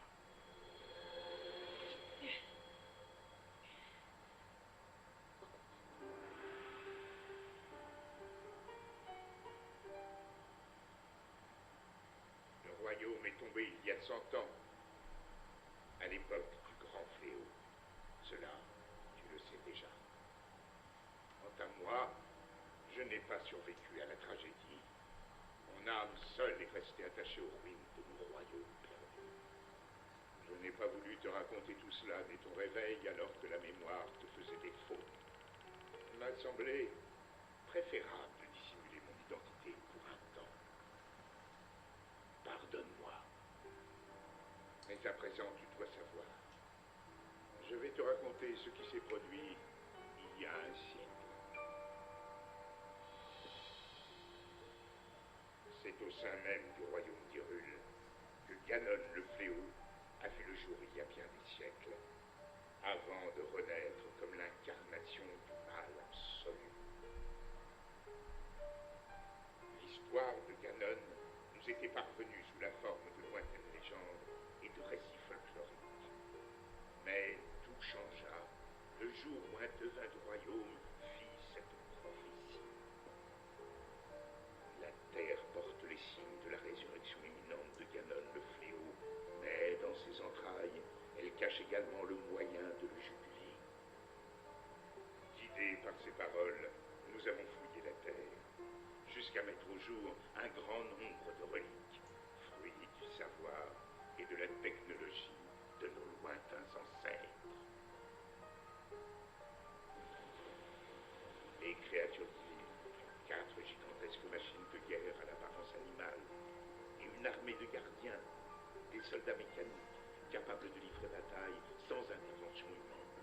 Le royaume est tombé il y a 100 ans, à l'époque du grand fléau. Cela, tu le sais déjà. Quant à moi, je n'ai pas survécu à la tragédie. Mon âme seule est restée attachée aux ruines de mon royaume perdu. Je n'ai pas voulu te raconter tout cela dès ton réveil alors que la mémoire te faisait défaut. Il m'a semblé préférable de dissimuler mon identité pour un temps. Pardonne-moi. Mais à présent, tu dois savoir. Je vais te raconter ce qui s'est produit il y a un siècle. C'est au sein même du royaume d'Hyrule que Ganon le fléau a vu le jour il y a bien des siècles, avant de renaître comme l'incarnation du mal absolu. L'histoire de Ganon nous était parvenue sous la forme de lointaines légendes et de récits folkloriques. Mais tout changea le jour où un devin du royaume fit cette prophétie. La terre porte les signes de la résurrection imminente de Ganon le fléau, mais dans ses entrailles, elle cache également le moyen de le juguler. Guidés par ces paroles, nous avons fouillé la terre, jusqu'à mettre au jour un grand nombre de reliques, fruits du savoir et de la technologie de nos lointains ancêtres. Les créatures divines, 4 gigantesques machines de guerre à l'apparence animale, et une armée de gardiens, des soldats mécaniques, capables de livrer bataille sans intervention humaine.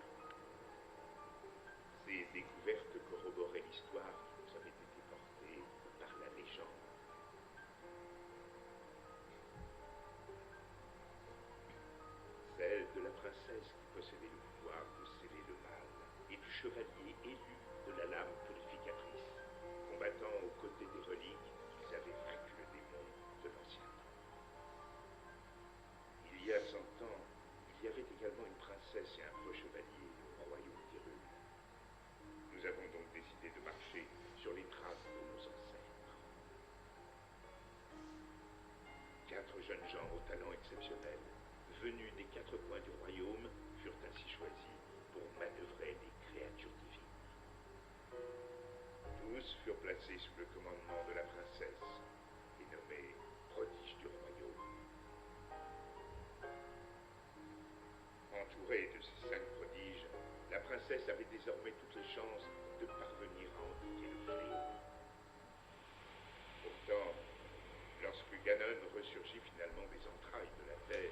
Ces découvertes corroboraient l'histoire qui nous avait été portée par la légende. Celle de la princesse qui possédait le pouvoir de sceller le mal, et du chevalier élu de la lame purificatrice, combattant aux côtés des reliques qu'ils avaient vaincu le démon de l'ancien temps. Il y a 100 ans, il y avait jeunes gens au talent exceptionnel, venus des 4 coins du royaume, furent ainsi choisis pour manœuvrer les créatures divines. Tous furent placés sous le commandement de la princesse, et nommés prodiges du royaume. Entourée de ces 5 prodiges, la princesse avait désormais toutes les chances de parvenir à endiguer le fléau. Pourtant, lorsque Ganon ressurgit finalement des entrailles de la terre,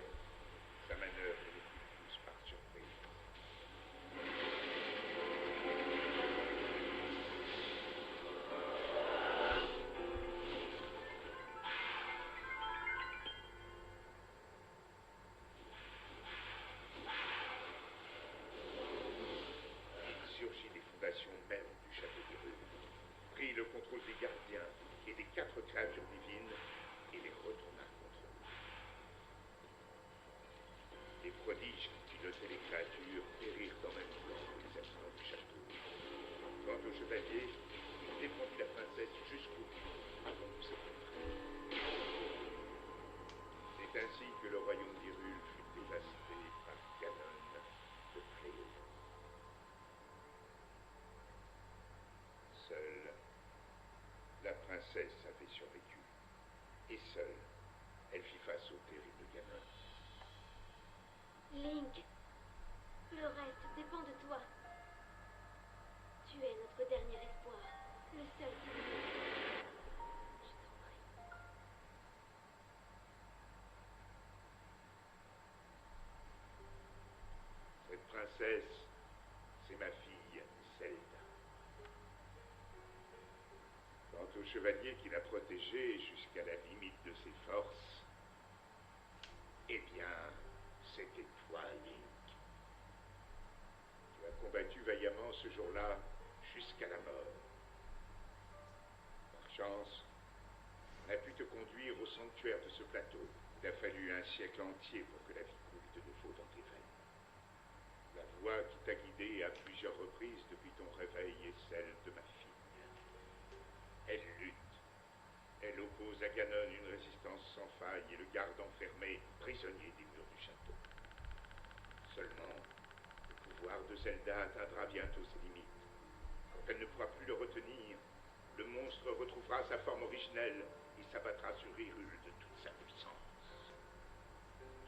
sa manœuvre les fut plus par surprise. Il surgit des fondations même du château d'Hyrule, prit le contrôle des gardiens et des 4 créatures divines et les retourna contre eux. Les prodiges qui pilotaient les créatures périrent en même temps que les habitants du château. Quant au chevalier, il défendit la princesse jusqu'au bout avant de s'effondrer. C'est ainsi que le royaume d'Hyrule fut dévasté par Ganon, le fléau. Seule, la princesse avait survécu. Et seule, elle fit face au terrible Ganon. Link, le reste dépend de toi. Tu es notre dernier espoir, le seul qui nous reste. Je t'en prie. Cette princesse, c'est ma fille, Zelda. Quant au chevalier qui l'a protégée jusqu'à la limite de ses forces, eh bien, c'était toi, Link. Tu as combattu vaillamment ce jour-là jusqu'à la mort. Par chance, on a pu te conduire au sanctuaire de ce plateau. Il a fallu un siècle entier pour que la vie coule de nouveau dans tes veines. La voix qui t'a guidé à plusieurs reprises depuis ton réveil est celle de ma fille. Elle lutte. Elle oppose à Ganon une résistance sans faille et le garde enfermé, prisonnier des murs du château. Seulement, le pouvoir de Zelda atteindra bientôt ses limites. Quand elle ne pourra plus le retenir, le monstre retrouvera sa forme originelle et s'abattra sur Hyrule de toute sa puissance.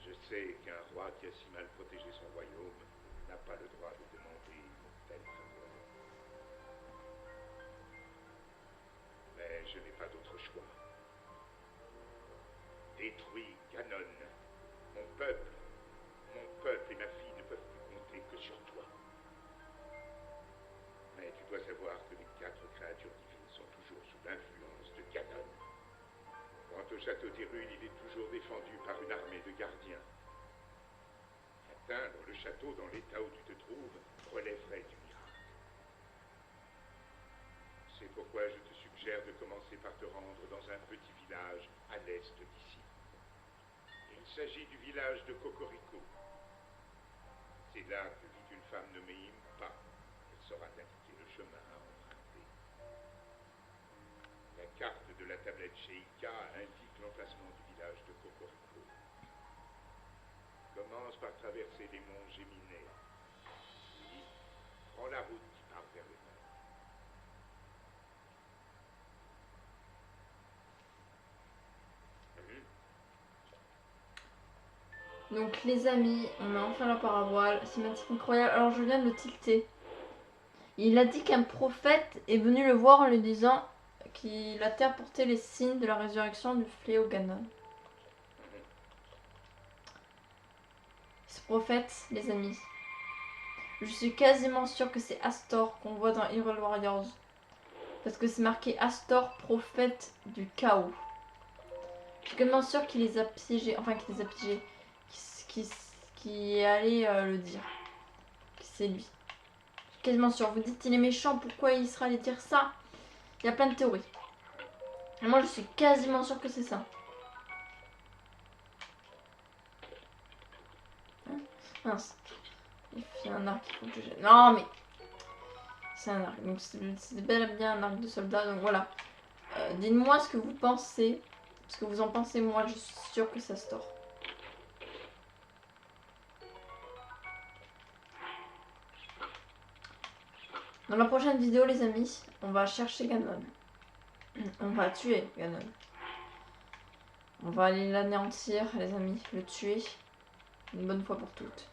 Je sais qu'un roi qui a si mal protégé son royaume n'a pas le droit de demander une telle faveur. Mais je n'ai pas d'autre choix. Détruis Ganon. Mon peuple et ma fille ne peuvent plus compter que sur toi. Mais tu dois savoir que les 4 créatures divines sont toujours sous l'influence de Ganon. Quant au château d'Hyrule, il est toujours défendu par une armée de gardiens. Atteindre le château dans l'état où tu te trouves relèverait du miracle. C'est pourquoi je te suggère de commencer par te rendre dans un petit village à l'est d'ici. Il s'agit du village de Cocorico. C'est là que vit une femme nommée Impa. Elle saura t'indiquer le chemin à emprunter. La carte de la tablette Sheikah indique l'emplacement du village de Cocorico. Commence par traverser les monts Géminés. Puis, prends la route qui part vers le nord. Donc les amis, on a enfin la parabole, cinématique incroyable. Alors je viens de le tilter. Il a dit qu'un prophète est venu le voir en lui disant que la terre portait les signes de la résurrection du fléau Ganon. Ce prophète, les amis, je suis quasiment sûre que c'est Astor qu'on voit dans Hyrule Warriors. Parce que c'est marqué Astor, prophète du chaos. Je suis quasiment sûre qu'il les a piégés, enfin qu'il les a piégés, qui est allé le dire. Que c'est lui. Je suis quasiment sûre. Vous dites il est méchant, pourquoi il sera allé dire ça? Il y a plein de théories. Et moi je suis quasiment sûre que c'est ça. Hein, mince. Il fait un arc, il faut que je... Non mais... C'est un arc, donc c'est bel et bien un arc de soldat, donc voilà. Dites-moi ce que vous pensez ce que vous en pensez, moi je suis sûre que ça se tord. Dans la prochaine vidéo, les amis, on va chercher Ganon. On va tuer Ganon. On va aller l'anéantir, les amis, le tuer une bonne fois pour toutes.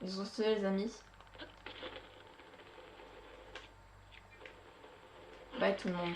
Et sur ce, les amis, bye tout le monde.